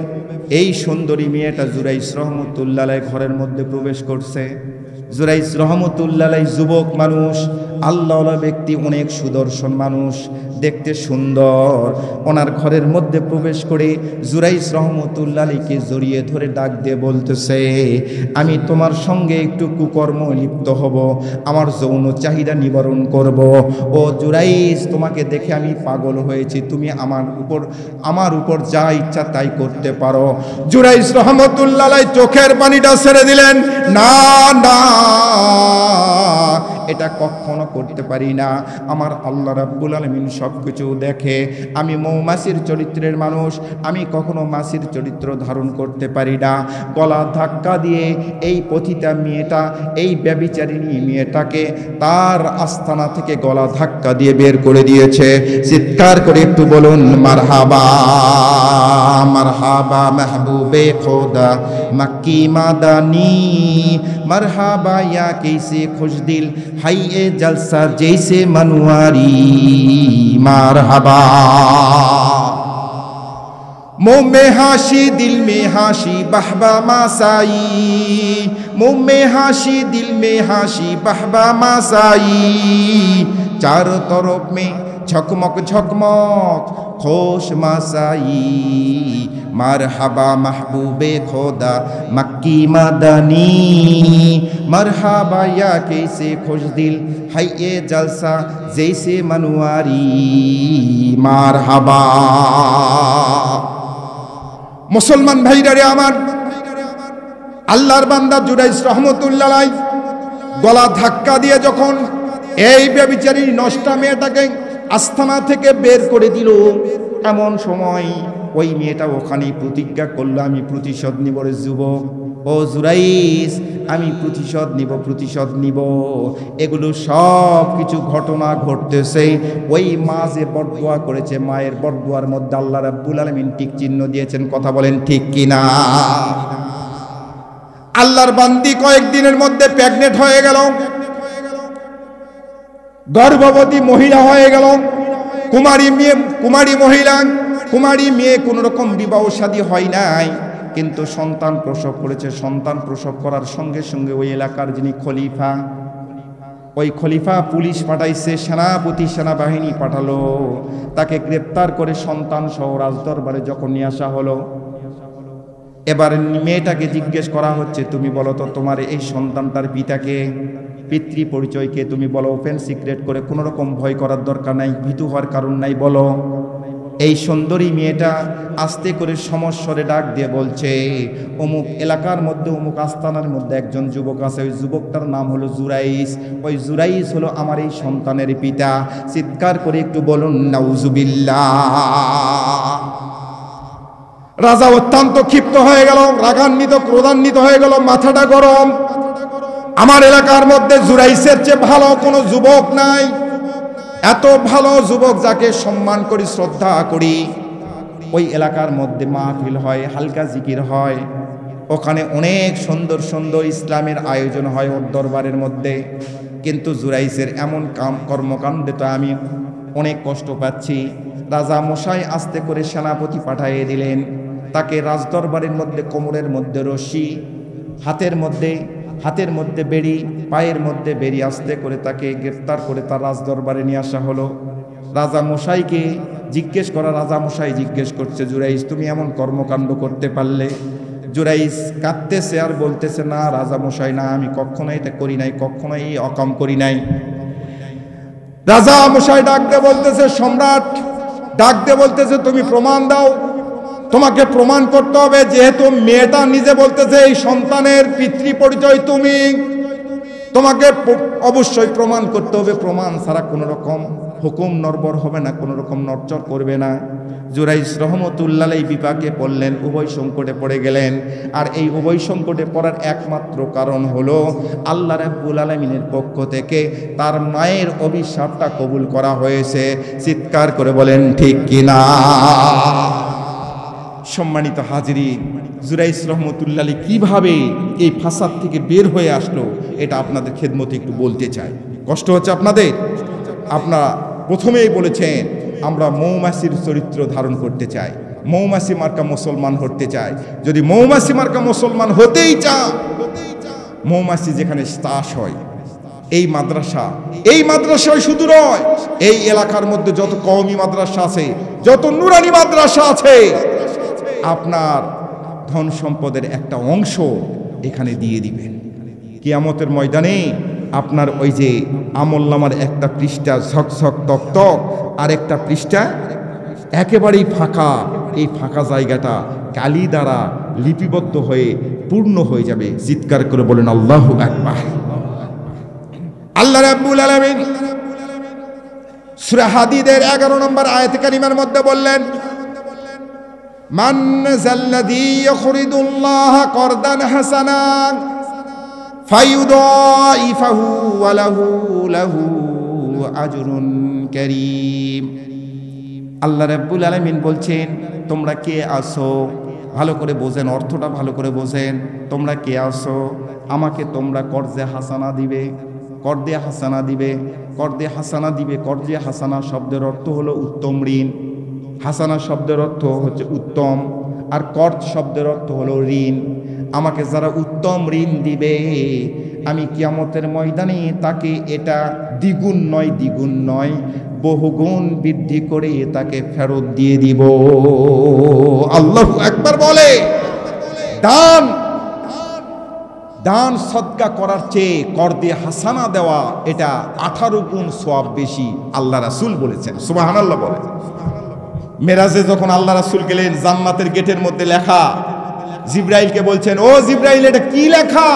এই সুন্দরী মেয়েটা জুরাইস রহমতুল্লাহ আলাইহ ঘরের মধ্যে প্রবেশ করছে। জুরাইস রহমতুল্লাহ আলাইহ যুবক মানুষ, আল্লাহওয়ালা ব্যক্তি, অনেক সুদর্শন মানুষ, দেখতে সুন্দর। ওনার ঘরের মধ্যে প্রবেশ করে জুরাইস রহমতুল্লাহ আলাইহকে জড়িয়ে ধরে ডাক দিয়ে বলতেছে, আমি তোমার সঙ্গে একটু কুকর্ম লিপ্ত হব, আমার যৌন চাহিদা নিবারণ করব। ও জুরাইস, তোমাকে দেখে আমি পাগল হয়েছি, তুমি আমার উপর যা ইচ্ছা তাই করতে পারো। জুরাইস রহমতুল্লাহ আলাইহ চোখের পানিটা ছেড়ে দিলেন, না না, এটা কখনো করতে পারি না। আমার আল্লাহ রাব্বুল আলামিন সবকিছু দেখে। আমি মৌমাছির চরিত্রের মানুষ, আমি কখনো মাছির চরিত্র ধারণ করতে পারি না। গলা ধাক্কা দিয়ে এই পতিতা মেয়েটা, এই ব্যভিচারিণী মেয়েটাকে তার আস্তানা থেকে গলা ধাক্কা দিয়ে বের করে দিয়েছে। চিৎকার করে একটু বলুন মারহাবা, মারহাবা মেহবুবে খোদা মক্কি মাদানী, মারহাবা ইয়া कैसे खुश दिल हाय ए जलसा जैसे मनवारी, मारहबा। मुँह में हाशी दिल में हाशी बहबा मासाई, मुँह में हाशी दिल में हाशी बहबा मासाई, चारों तरफ में झकमक झकमक खोश मासाई, मरहबा महबूबे खोदा मक्की मदनी, मरहबा या कैसे खुश दिल है ये जलसा जैसे मनवारी, मरहबा। मुसलमान भाईरा रे आमार, আল্লাহর বান্দা জুরাইস রহমতুল্লাহ আলাইহ গলা ধাক্কা দিয়ে যখন এই ব্যভিচারী নষ্টা মেয়েটাকে আস্তানা থেকে বের করে দিল, এমন সময় ওই মেয়েটা ওখানেই প্রতিজ্ঞা করলো, আমি প্রতিশোধ নিব রে যুবক, ও জুরাইস, আমি প্রতিশোধ নিব, প্রতিশোধ নিব। এগুলো সব কিছু ঘটনা ঘটতেছে। ওই মা যে বরদোয়া করেছে, মায়ের বরদোয়ার মধ্যে আল্লাহ রাব্বুল আলামিন টিক চিহ্ন দিয়েছেন। কথা বলেন ঠিক কিনা? আল্লাহর বান্দি কয়েকদিনের মধ্যে প্রেগনেন্ট হয়ে গেল, গর্ভবতী মহিলা হয়ে গেল, কুমারী মেয়ে, কোন রকম বিবাহ শাদী হয় নাই, কিন্তু সন্তান প্রসব করেছে। সন্তান প্রসব করার সঙ্গে সঙ্গে ওই এলাকার যিনি খলিফা, ওই খলিফা পুলিশ পাঠাইছে, সেনাপতি সেনাবাহিনী পাঠালো, তাকে গ্রেপ্তার করে সন্তান সহ রাজদরবারে যখন নিয়ে আসা হলো, এবার মেয়েটাকে জিজ্ঞেস করা হচ্ছে, তুমি বলো তো তোমার এই সন্তানটার পিতাকে, পিতৃ পরিচয়কে তুমি বলো, ওপেন সিক্রেট করে, কোনো রকম ভয় করার দরকার নাই, ভীতু হওয়ার কারণ নাই, বলো। এই সুন্দরী মেয়েটা আস্তে করে সমস্বরে ডাক দিয়ে বলছে, অমুক এলাকার মধ্যে, অমুক আস্তানার মধ্যে একজন যুবক আছে, ওই যুবকটার নাম হলো জুরাইস, ওই জুরাইস হলো আমার এই সন্তানের পিতা। চিৎকার করে একটু বলুন নাউজুবিল্লাহ। রাজা অত্যন্ত ক্ষিপ্ত হয়ে গেল, রাগান্বিত, ক্রোধান্বিত হয়ে গেল, মাথাটা গরম। আমার এলাকার মধ্যে জুরাইসের চেয়ে ভালো কোনো যুবক নাই, এত ভালো যুবক যাকে সম্মান করি, শ্রদ্ধা করি। ওই এলাকার মধ্যে মাহফিল হয়, হালকা জিকির হয়, ওখানে অনেক সুন্দর সুন্দর ইসলামের আয়োজন হয় ওর দরবারের মধ্যে। কিন্তু জুরাইসের এমন কর্মকাণ্ডে তো আমি অনেক কষ্ট পাচ্ছি। রাজা মশাই আস্তে করে সেনাপতি পাঠিয়ে দিলেন, তাকে রাজদরবারের মধ্যে কোমরের মধ্যে রশি, হাতের মধ্যে বেড়ি, পায়ের মধ্যে বেড়ি, আস্তে করে তাকে গ্রেফতার করে তার রাজদরবারে নিয়ে আসা হলো। রাজা মশাইকে জিজ্ঞেস করা, রাজা মশাই জিজ্ঞেস করছে, জুরাইস তুমি এমন কর্মকাণ্ড করতে পারলে? জুরাইস কাঁদতেছে আর বলতেছে, না রাজা মশাই, না, আমি কখনোই এটা করি নাই, কখনোই এই অকাম করি নাই। রাজা মশাই ডাক দিয়ে বলতেছে, সম্রাট ডাক দিয়ে বলতেছে, তুমি প্রমাণ দাও, তোমাকে প্রমাণ করতে হবে, যেহেতু মেয়েটা নিজে বলতেছে এই সন্তানের পিতৃ পরিচয় তুমি, তোমাকে অবশ্যই প্রমাণ করতে হবে। প্রমাণ ছাড়া কোনো রকম হুকুম নড়বড় হবে না, কোনো রকম নড়চড় করবে না। জুরাইস রহমতুল্লাহ আলাইহি বিপাকে পড়লেন, উভয় সংকটে পড়ে গেলেন। আর এই উভয় সংকটে পড়ার একমাত্র কারণ হলো আল্লাহ রাব্বুল আলামিনের পক্ষ থেকে তার মায়ের অভিশাপটা কবুল করা হয়েছে। চিৎকার করে বলেন ঠিক কিনা? সম্মানিত হাজিরিন, জুরাইস রহমতুল্লাহ আলাইহি কিভাবে এই ফাসাদ থেকে বের হয়ে আসলো, এটা আপনাদের খেদমতে একটু বলতে চাই। কষ্ট হচ্ছে আপনাদের? আপনারা প্রথমেই বলেছেন আমরা মৌমাছির চরিত্র ধারণ করতে চাই, মৌমাছি মার্কা মুসলমান হতে চাই। যদি মৌমাছি মার্কা মুসলমান হতেই চান, মৌমাছি যেখানে চাষ হয়, এই মাদ্রাসায় শুধু নয়, এই এলাকার মধ্যে যত কওমি মাদ্রাসা আছে, যত নুরানি মাদ্রাসা আছে, আপনার ধন সম্পদের একটা অংশ এখানে দিয়ে দিবেন। কিয়ামতের ময়দানে আপনার ওই যে আমলনামার একটা পৃষ্ঠা ঝকঝক তকতক, আর একটা পৃষ্ঠা একেবারেই ফাঁকা, এই ফাঁকা জায়গাটা কালি দ্বারা লিপিবদ্ধ হয়ে পূর্ণ হয়ে যাবে। চিৎকার করে বলেন আল্লাহু আকবার। আল্লাহ রাব্বুল আলামিন সূরা হাদীদের 11 নম্বর আয়াতে কারিমার মধ্যে বললেন, মান যাল্লাযী ইয়াকরিদুল্লাহ করদান হাসানান ফায়ুদাইফাহু ওয়া লাহু আজরুন কারীম। আল্লাহ রাব্বুল আলামিন বলছেন, তোমরা কে আসো? ভালো করে বোঝেন, অর্থটা ভালো করে বোঝেন। তোমরা কে আসো? আমাকে তোমরা কর্জে হাসানা দিবে, কর্দে হাসানা দিবে, কর্দে হাসানা দিবে। কর্দে হাসানা শব্দের অর্থ হলো উত্তম ঋণ। হাসানা শব্দের অর্থ হচ্ছে উত্তম, আর কর্জ শব্দের অর্থ হলো ঋণ। আমাকে যারা উত্তম ঋণ দিবে, আমি কিয়ামতের ময়দানে তাকে এটা দ্বিগুণ নয় বহুগুণ বৃদ্ধি করে তাকে ফেরত দিয়ে দিব। আল্লাহু আকবার বলে। দান সদকা করার চেয়ে কর্দে হাসানা দেওয়া এটা 18 গুণ সওয়াব বেশি, আল্লাহ রাসূল বলেছেন। সুবহানাল্লাহ বলে। মেরাজে যখন আল্লাহ রাসূল গেলেন, জান্নাতের গেটের মধ্যে লেখা, জিবরাইলকে বলছেন, ও জিবরাইল, এটা কি লেখা?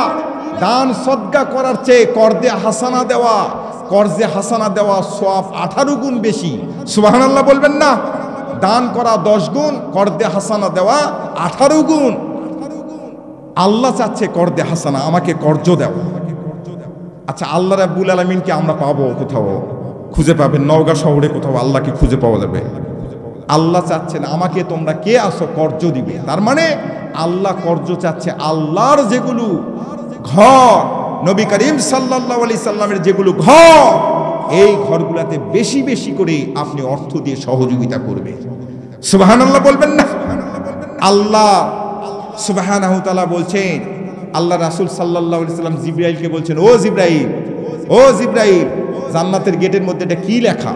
দান সদকা করার চেয়ে কর্দে হাসানা দেওয়া, কর্জে হাসানা দেওয়া সওয়াব 18 গুণ বেশি। সুবহানাল্লাহ বলবেন না? দান করা 10 গুণ, কর্দে হাসানা দেওয়া 18 গুণ। আল্লাহ চাচ্ছে কর্দে হাসানা, আমাকে কর্জ দাও। আচ্ছা, আল্লাহ রাব্বুল আলামিনকে আমরা পাবো কোথাও? খুঁজে পাবেন নওগাঁ শহরে কোথাও আল্লাহকে খুঁজে পাওয়া যাবে? আল্লাহ চাচ্ছেন আমাকে তোমরা কে আসো কর্জ দিবে। তার মানে আল্লাহ কর্জ চাচ্ছে। আল্লাহর যেগুলো ঘর, নবী করিম সাল্লাল্লাহু আলাইহি সাল্লামের যেগুলো ঘর, এই ঘরগুলোতে বেশি বেশি করে আপনি অর্থ দিয়ে সহযোগিতা করবে। সুবহানাল্লাহ বলবেন না? আল্লাহ সুবহানাহু ওয়া তাআলা বলছেন, আল্লাহ রাসূল সাল্লাল্লাহু আলাইহি সাল্লাম জিবরাইলকে বলছেন, ও জিবরাইল, জান্নাতের গেটের মধ্যে এটা কি লেখা?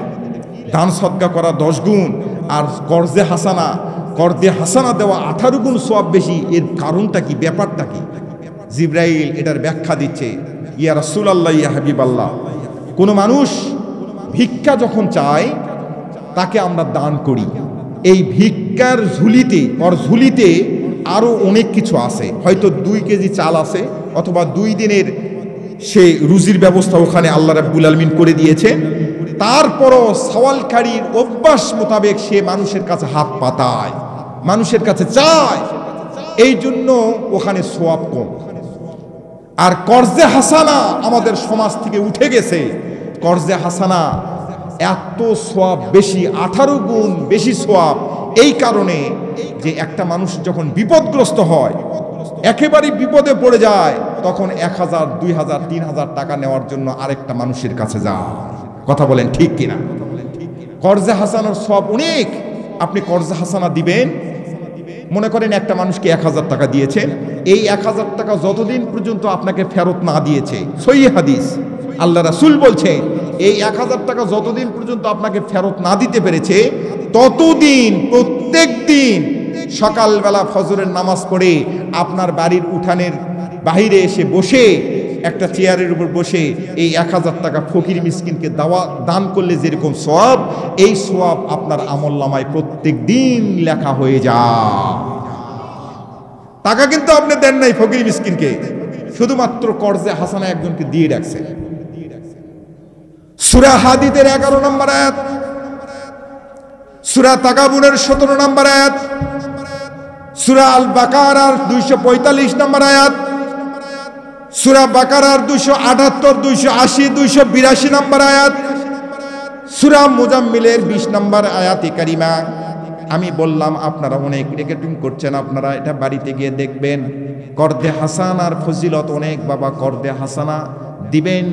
দান সদকা করা 10 গুণ, আর কর্জে হাসানা দেওয়া 18 গুণ সওয়াব বেশি। এর কারণটা কি? ব্যাপারটা কি? জিবরাইল এটার ব্যাখ্যা দিচ্ছে, ইয়া রাসূলুল্লাহ, ইয়া হাবিবাল্লাহ, কোন মানুষ ভিক্ষা যখন চায় তাকে আমরা দান করি। এই ভিক্ষার ঝুলিতে আরো অনেক কিছু আছে। হয়তো 2 কেজি চাল আছে, অথবা 2 দিনের সে রুজির ব্যবস্থা ওখানে আল্লাহ রাব্বুল আলামিন করে দিয়েছে। তারপরও সওয়ালকারীর অভ্যাস মোতাবেক সে মানুষের কাছে হাত পাতায়, মানুষের কাছে চায়, এই জন্য ওখানে সওয়াব কম। আর কর্জে হাসানা আমাদের সমাজ থেকে উঠে গেছে। কর্জে হাসানা এত সওয়াব বেশি, 18 গুণ বেশি সওয়াব। এই কারণে যে একটা মানুষ যখন বিপদগ্রস্ত হয়, একেবারে বিপদে পড়ে যায়, তখন 1000, 2000, 3000 টাকা নেওয়ার জন্য আরেকটা মানুষের কাছে যায়। কথা বলেন ঠিক কিনা? কর্জে হাসানার সওয়াব অনেক। আপনি কর্জে হাসানা দিবেন, মনে করেন একটা মানুষকে 1000 টাকা দিয়েছেন, এই 1000 টাকা যতদিন পর্যন্ত আপনাকে ফেরত না দিয়েছে, সহিহ হাদিস, আল্লাহ রাসূল বলছেন, এই 1000 টাকা যতদিন পর্যন্ত আপনাকে ফেরত না দিতে পেরেছে, ততদিন প্রত্যেক দিন সকালবেলা ফজরের নামাজ পড়ে আপনার বাড়ির উঠানের বাহিরে এসে বসে, একটা চেয়ারের উপর বসে এই 1000 টাকা ফকির মিসকিনকে দান করলে যেরকম সওয়াব, এই সওয়াব আপনার আমলনামায় প্রত্যেক দিন লেখা হয়ে যায়। টাকা কিন্তু আপনি দেন নাই ফকির মিসকিনকে, শুধুমাত্র কর্জে হাসানা একজনকে দিয়ে রাখছেন। সূরা হাদীদের 11 নম্বর আয়াত, সূরা তাগাবুনের 17 নম্বর আয়াত, সূরা আল বাকারার 245 নম্বর আয়াত, সূরা বাকারার 278, 280, 282 নম্বর আয়াত, সূরা মুজাম্মিলের 20 নম্বর আয়াতে কারিমা। আমি বললাম আপনারা অনেক রেকর্ডিং করছেন, আপনারা এটা বাড়িতে গিয়ে দেখবেন। কর্দে হাসানার ফজিলত অনেক বাবা। কর্দে হাসানা দিবেন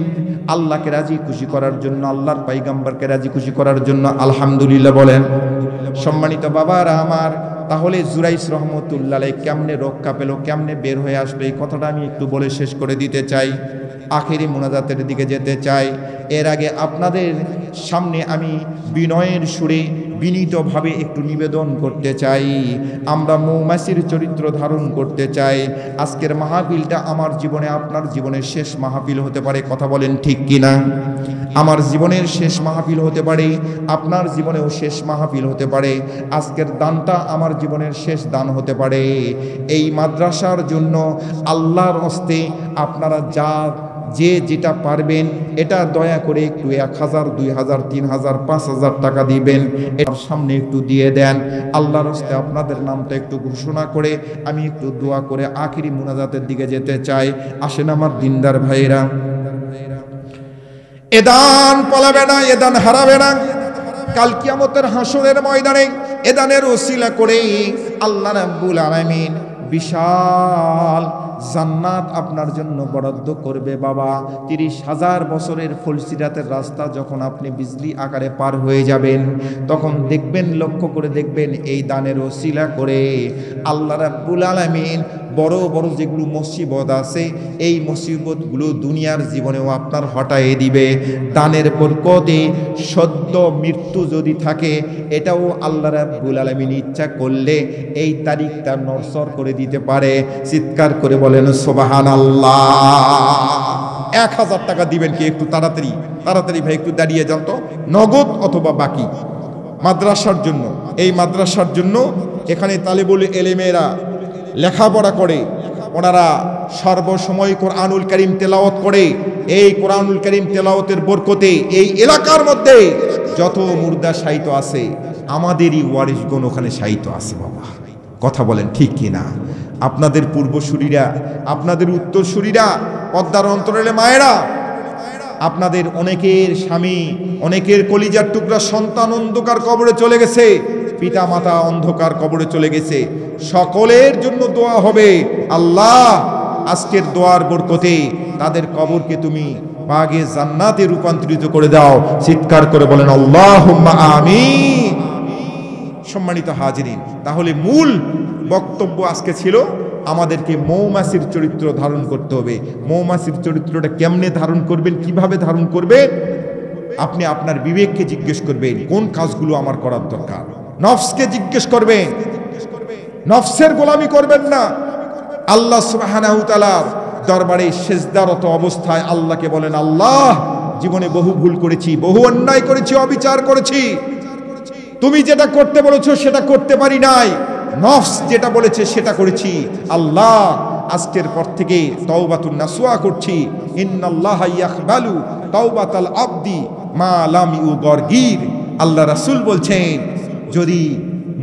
আল্লাহকে রাজি খুশি করার জন্য, আল্লাহর পয়গম্বরকে রাজি খুশি করার জন্য। আলহামদুলিল্লাহ বলেন। সম্মানিত বাবারা আমার, তাহলে জুরাইস রহমতুল্লাহ আলাইহি কেমনে রক্ষা পেল, কেমনে বের হয়ে আসবে, এই কথাটা আমি একটু বলে শেষ করে দিতে চাই। আখেরি মুনাজাতের দিকে যেতে চাই। এর আগে আপনাদের সামনে আমি বিনয়ের সুরে বিনীতভাবে একটু নিবেদন করতে চাই, আমরা মৌমাছির চরিত্র ধারণ করতে চাই। আজকের মাহফিলটা আমার জীবনে আপনার জীবনের শেষ মাহফিল হতে পারে, কথা বলেন ঠিক কিনা? আমার জীবনের শেষ মাহফিল হতে পারে, আপনার জীবনেও শেষ মাহফিল হতে পারে। আজকের দানটা আমার জীবনের শেষ দান হতে পারে। এই মাদ্রাসার জন্য আল্লাহর হস্তে আপনারা যে যেটা পারবেন এটা দয়া করে একটু 1000, 2000, 3000, 5000 টাকা দিবেন। এর সামনে একটু দিয়ে দেন। আল্লাহর হস্তে আপনাদের নামটা একটু ঘোষণা করে আমি একটু দোয়া করে আখিরি মুনাজাতের দিকে যেতে চাই। আসেন আমার দিনদার ভাইয়েরা, এদান পালাবে না, এদান হারাবে না। কাল কিয়ামতের হাসরের ময়দানে এদানের ওসিলা করে আল্লাহ রাব্বুল আলামিন বিশাল জান্নাত আপনার জন্য বরাদ্দ করবে বাবা। 30,000 বছরের ফুলসিরাতের রাস্তা যখন আপনি বিজলি আকারে পার হয়ে যাবেন, তখন দেখবেন, লক্ষ্য করে দেখবেন, এই দানের ওসিলা করে আল্লাহ রাব্বুল আলামিন বড় বড় যেগুলো মুসিবত আছে এই মুসিবতগুলো দুনিয়ার জীবনেও আপনার হটায়ে দিবে। দানের বরকতে সদ্য মৃত্যু যদি থাকে, এটাও আল্লাহ রাব্বুল আলামিন ইচ্ছা করলে এই তারিখটা নড়চড় করে দিতে পারে। চিৎকার করে বলেন সুবহানাল্লাহ। 1000 টাকা দিবেন কি? একটু তাড়াতাড়ি তাড়াতাড়ি ভাই, একটু দাঁড়িয়ে যান তো, নগদ অথবা বাকি। মাদ্রাসার জন্য, এই মাদ্রাসার জন্য এখানে তালিবুল এলেমেরা লেখাপড়া করে, ওনারা সর্বসময় কোরআনুল কারীম তেলাওয়াত করে। এই কোরআনুল কারীম তেলাওয়াতের বরকতে এই এলাকার মধ্যে যত মুর্দা সাহিত্য আছে, আমাদেরই ওয়ারিশগণ ওখানে সাহিত্য আছে বাবা, কথা বলেন ঠিক কিনা? আপনাদের পূর্বসূরীরা, আপনাদের উত্তরসূরীরা, পদ্মার অন্তরালে মায়েরা, আপনাদের অনেকের স্বামী, অনেকের কলিজার টুকরা সন্তান অন্ধকার কবরে চলে গেছে, পিতা মাতা অন্ধকার কবরে চলে গেছে। সকলের জন্য দোয়া হবে, আল্লাহ আজকের দোয়ার বরকতে তাদের কবরকে তুমি বাগে জান্নাতে রূপান্তরিত করে দাও। চিৎকার করে বলেন আল্লাহুম্মা আমিন। সম্মানিত হাজিরিন, তাহলে মূল বক্তব্য আজকে ছিল আমাদেরকে মৌমাছির চরিত্র ধারণ করতে হবে। মৌমাছির চরিত্রটা কেমনে ধারণ করবেন, কিভাবে ধারণ করবেন? আপনি আপনার বিবেককে জিজ্ঞেস করবেন কোন কাজগুলো আমার করার দরকার। নফসকে জিজ্ঞেস করবেন, নফসের গোলামি করবেন না। আল্লাহ সুবহানাহু ওয়া তাআলার দরবারে সিজদারত অবস্থায় আল্লাহকে বলেন, আল্লাহ জীবনে বহু ভুল করেছি, বহু অন্যায় করেছি, অবিচার করেছি, তুমি যেটা করতে বলেছো সেটা করতে পারি নাই, নফস যেটা বলেছে সেটা করেছি। আল্লাহ আজকের পর থেকে তাওবাতুন নাসুহা করছি। ইন্নাল্লাহা ইয়াকবালু তাওবাতাল আবদি মা লাম ইউগরগির। আল্লাহ রাসূল বলছেন, যদি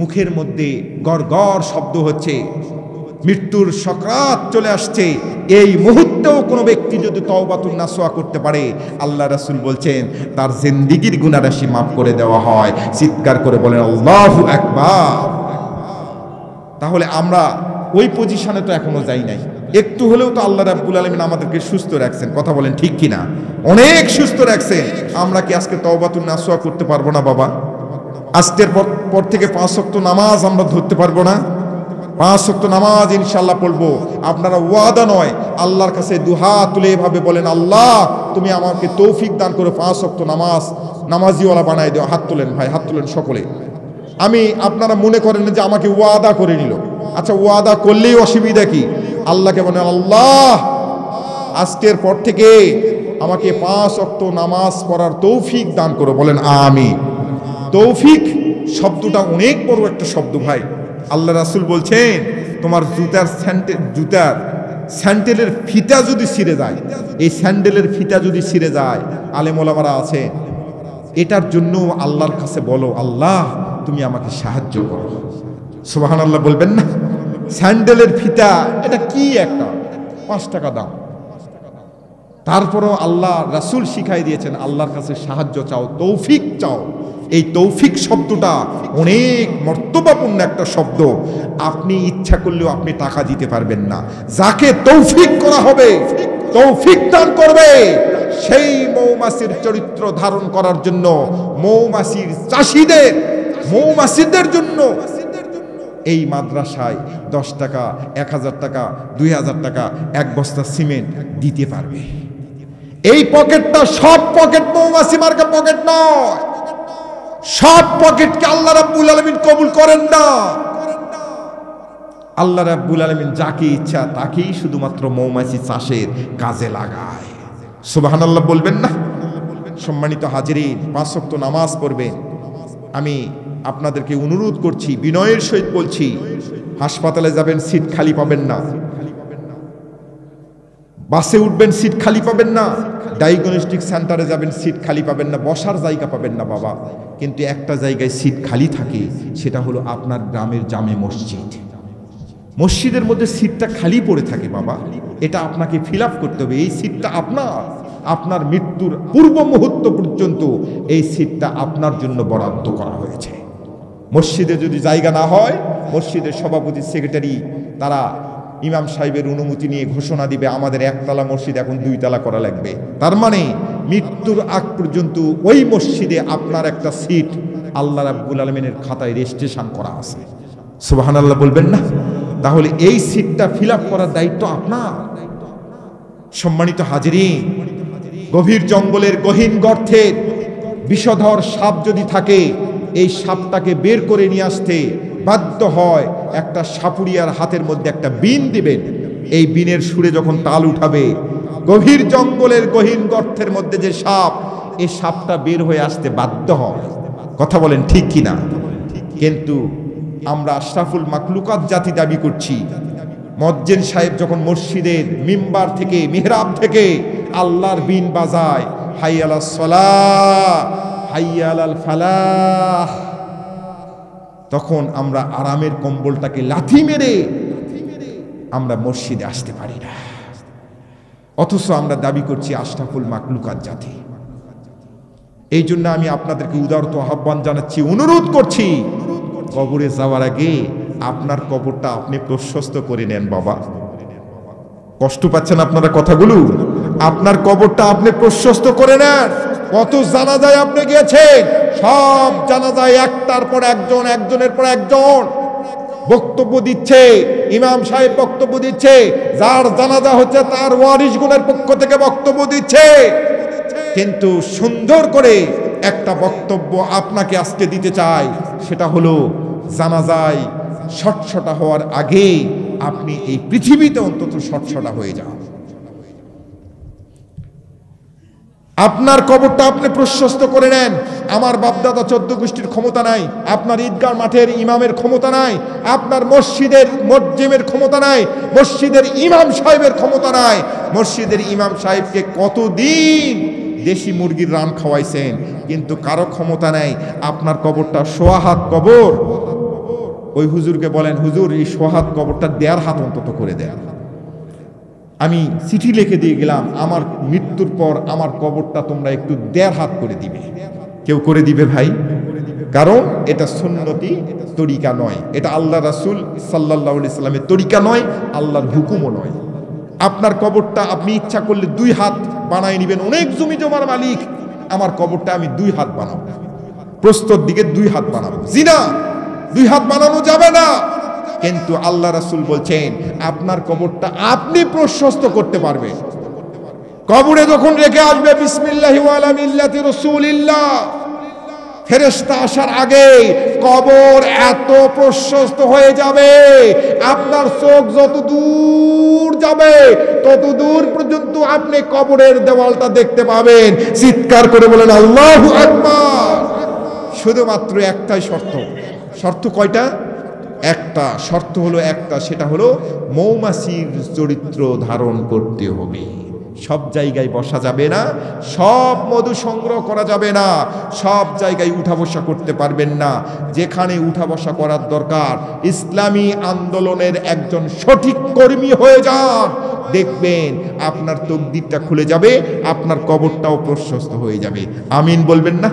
মুখের মধ্যে গড়গড় শব্দ হচ্ছে, মৃত্যুর সকরাত চলে আসছে, এই মুহূর্তেও কোনো ব্যক্তি যদি তাওবাতুন নাসুহা করতে পারে, আল্লাহ রাসূল বলছেন তার জিন্দেগীর গুনাহরাশি মাফ করে দেওয়া হয়। চিৎকার করে বলেন আল্লাহু আকবার। তাহলে আমরা ওই পজিশনে তো এখনো যাই নাই। একটু হলেও তো আল্লাহ রাব্বুল আলামিন আমাদেরকে সুস্থ রাখছেন, কথা বলেন ঠিক কিনা? অনেক সুস্থ রাখছেন। আমরা কি আজকে তাওবাতুন নাসুহা করতে পারবো না বাবা? আজকের পর থেকে 5 ওয়াক্ত নামাজ আমরা ধরতে পারবো না? 5 ওয়াক্ত নামাজ ইনশাআল্লাহ পড়বো। আপনারা ওয়াদা নয়, আল্লাহর কাছে দুহাত তুলে এভাবে বলেন, আল্লাহ তুমি আমাকে তৌফিক দান করো, 5 ওয়াক্ত নামাজিওয়ালা বানায় দিও। হাত তোলেন ভাই, হাত তোলেন সকলে। আপনারা মনে করেন যে আমাকে ওয়াদা করে নিল। আচ্ছা, ওয়াদা করলেই অসুবিধা কি? আল্লাহকে বলেন, আল্লাহ আজকের পর থেকে আমাকে 5 ওয়াক্ত নামাজ পড়ার তৌফিক দান করো। বলেন আমিন। তৌফিক শব্দটা অনেক বড় একটা শব্দ ভাই। আল্লাহ রাসূল বলছেন, তোমার জুতার স্যান্ডেলের ফিতা যদি ছিঁড়ে যায়, এই স্যান্ডেলের ফিতা যদি ছিঁড়ে যায়, আলেম ওলামারা আছে, এটার জন্য আল্লাহর কাছে বলো, আল্লাহ তুমি আমাকে সাহায্য করো। সুবহানাল্লাহ বলবেন না? স্যান্ডেলের ফিতা এটা কি একটা 5 টাকা দাম, তারপরও আল্লাহ রাসূল শিখাই দিয়েছেন আল্লাহর কাছে সাহায্য চাও, তৌফিক চাও। এই তৌফিক শব্দটা অনেক মর্তবাপূর্ণ একটা শব্দ। আপনি ইচ্ছা করলেও আপনি টাকা দিতে পারবেন না। যাকে তৌফিক করা হবে, তৌফিক দান করবে। সেই মৌমাছির চরিত্র ধারণ করার জন্য মৌমাছির চাষীদের, মৌমাছিদের জন্য এই মাদ্রাসায় 10 টাকা, 1000 টাকা, 2000 টাকা, 1 বস্তা সিমেন্ট দিতে পারবে। এই পকেটটা সব পকেট মৌমাছি মার্কা পকেট নয়। সব পকেটকে আল্লাহ রাব্বুল আলামিন কবুল করেন না। আল্লাহ রাব্বুল আলামিন যাকে ইচ্ছা তাকেই শুধুমাত্র মৌমাছি চাষের কাজে লাগায়। সুবহানাল্লাহ বলবেন না? সম্মানিত হাজিরিন, 5 ওয়াক্ত নামাজ পড়বেন। আমি আপনাদেরকে অনুরোধ করছি, বিনয়ের সহিত বলছি, হাসপাতালে যাবেন সিট খালি পাবেন না, বাসে উঠবেন সিট খালি পাবেন না, ডায়াগনস্টিক সেন্টারে যাবেন সিট খালি পাবেন না, বসার জায়গা পাবেন না বাবা। কিন্তু একটা জায়গায় সিট খালি থাকে, সেটা হলো আপনার গ্রামের জামে মসজিদ। মসজিদের মধ্যে সিটটা খালি পড়ে থাকে বাবা, এটা আপনাকে ফিল আপ করতে হবে। এই সিটটা আপনার মৃত্যুর পূর্ব মুহূর্ত পর্যন্ত এই সিটটা আপনার জন্য বরাদ্দ করা হয়েছে। মসজিদে যদি জায়গা না হয়, মসজিদের সভাপতি, সেক্রেটারি তারা ইমাম সাহেবের অনুমতি নিয়ে ঘোষণা দিবে আমাদের 1 তলা মসজিদ এখন 2 তলা করা লাগবে। তার মানে মৃত্যুর আগ পর্যন্ত ওই মসজিদে আপনার একটা সিট আল্লাহ রাব্বুল আলামিনের খাতায় রেজিস্ট্রেশন করা আছে। সুবহানাল্লাহ বলবেন না? তাহলে এই সিটটা ফিল আপ করার দায়িত্ব আপনার। সম্মানিত হাজিরিন, গভীর জঙ্গলের গহীন গর্তের বিষধর সাপ যদি থাকে, এই সাপটাকে বের করে নিয়ে আসতে বাধ্য হয় একটা সাপুরিয়ার হাতের মধ্যে একটা বিন দিবেন। এই বিনের সুরে যখন তাল উঠাবে, গভীর জঙ্গলের গহীন গর্তের মধ্যে যে সাপ, এই সাপটা বের হয়ে আসতে বাধ্য হয়। কথা বলেন ঠিক কিনা? কিন্তু আমরা আশরাফুল মাখলুকাত জাতি দাবি করছি। মুয়াজ্জিন সাহেব যখন মসজিদের মিম্বার থেকে, মিহরাব থেকে আল্লাহর বিন বাজায়, হাইয়া আলাস সালাহ, হাইয়া আলাল ফালাহ, তখন আমরা আরামের কম্বলটাকে লাথি মেরে আমরা মসজিদে আসতে পারি না। অথচ আমরা দাবি করছি আশরাফুল মাখলুকাত জাতি। এই জন্য আমি আপনাদেরকে উদারত আহ্বান জানাচ্ছি, অনুরোধ করছি, কবরে যাওয়ার আগে আপনার কবরটা আপনি প্রশস্ত করে নেন বাবা। কষ্ট পাচ্ছেন আপনারা কথাগুলো? আপনার কবরটা আপনি প্রশস্ত করে নেন। কত জানাজায় আপনি গিয়েছেন, সব জানাজায় একটার পর একজন, একজনের পর একজন বক্তব্য দিচ্ছে, ইমাম সাহেব বক্তব্য দিচ্ছে, যার জানাজা হচ্ছে তার ওয়ারিশগুনের পক্ষ থেকে বক্তব্য দিচ্ছে। কিন্তু সুন্দর করে একটা বক্তব্য আপনাকে আজকে দিতে চাই, সেটা হলো জানাজায় শটশটা হওয়ার আগে আপনি এই পৃথিবীতে অন্তত শটশটা হয়ে যান। আপনার কবরটা আপনি প্রশস্ত করে নেন। আমার বাপদাদা 14 গোষ্ঠীর ক্ষমতা নাই, আপনার ঈদগাহ মাঠের ইমামের ক্ষমতা নাই, আপনার মসজিদের মুয়াজ্জিমের ক্ষমতা নাই, মসজিদের ইমাম সাহেবের ক্ষমতা নাই। মসজিদের ইমাম সাহেবকে কতদিন দেশি মুরগির রান খাওয়াইছেন, কিন্তু কারো ক্ষমতা নাই আপনার কবরটা সোয়াহাত কবর। ওই হুজুরকে বলেন, হুজুর এই সোয়াহাত কবরটা 1.5 হাত অন্তত করে দেন। আমি চিঠি লিখে দিয়ে গেলাম, আমার মৃত্যুর পর আমার কবরটা তোমরা একটু 1.5 হাত করে দিবে। কেউ করে দিবে ভাই? কারণ এটা সুন্নতি তরিকা নয়, এটা আল্লাহ রাসূল সাল্লাল্লাহু আলাইহি সাল্লামের তরিকা নয়, আল্লাহর হুকুমও নয়। আপনার কবরটা আপনি ইচ্ছা করলে 2 হাত বানায় নেবেন, অনেক জমি জমার মালিক, আমার কবরটা আমি 2 হাত বানাবো, প্রস্তর দিকে 2 হাত বানাবো। জিনা, 2 হাত বানানো যাবে না। কিন্তু আল্লাহ রাসূল বলছেন আপনার কবরটা আপনি প্রশস্ত করতে পারবেন। কবরে যখন রেখে আসবে বিসমিল্লাহি ওয়া আলা মিল্লাতি রাসূলিল্লাহ, ফেরেশতা আসার আগে কবর এত প্রশস্ত হয়ে যাবে, আপনার চোখ যত দূর যাবে তত দূর পর্যন্ত আপনি কবরের দেওয়ালটা দেখতে পাবেন। চিৎকার করে বলেন আল্লাহু আকবার। শুধুমাত্র একটাই শর্ত। শর্ত কয়টা? একটা শর্ত হলো একটা, সেটা হলো মৌমাছির চরিত্র ধারণ করতে হবে। সব জায়গায় বসা যাবে না, সব মধু সংগ্রহ করা যাবে না, সব জায়গায় উঠা বসা করতে পারবেন না। যেখানে উঠা বসা করার দরকার, ইসলামী আন্দোলনের একজন সঠিক কর্মী হয়ে যান, দেখবেন আপনার তকদিরটা খুলে যাবে, আপনার কবরটাও প্রশস্ত হয়ে যাবে। আমিন বলবেন না?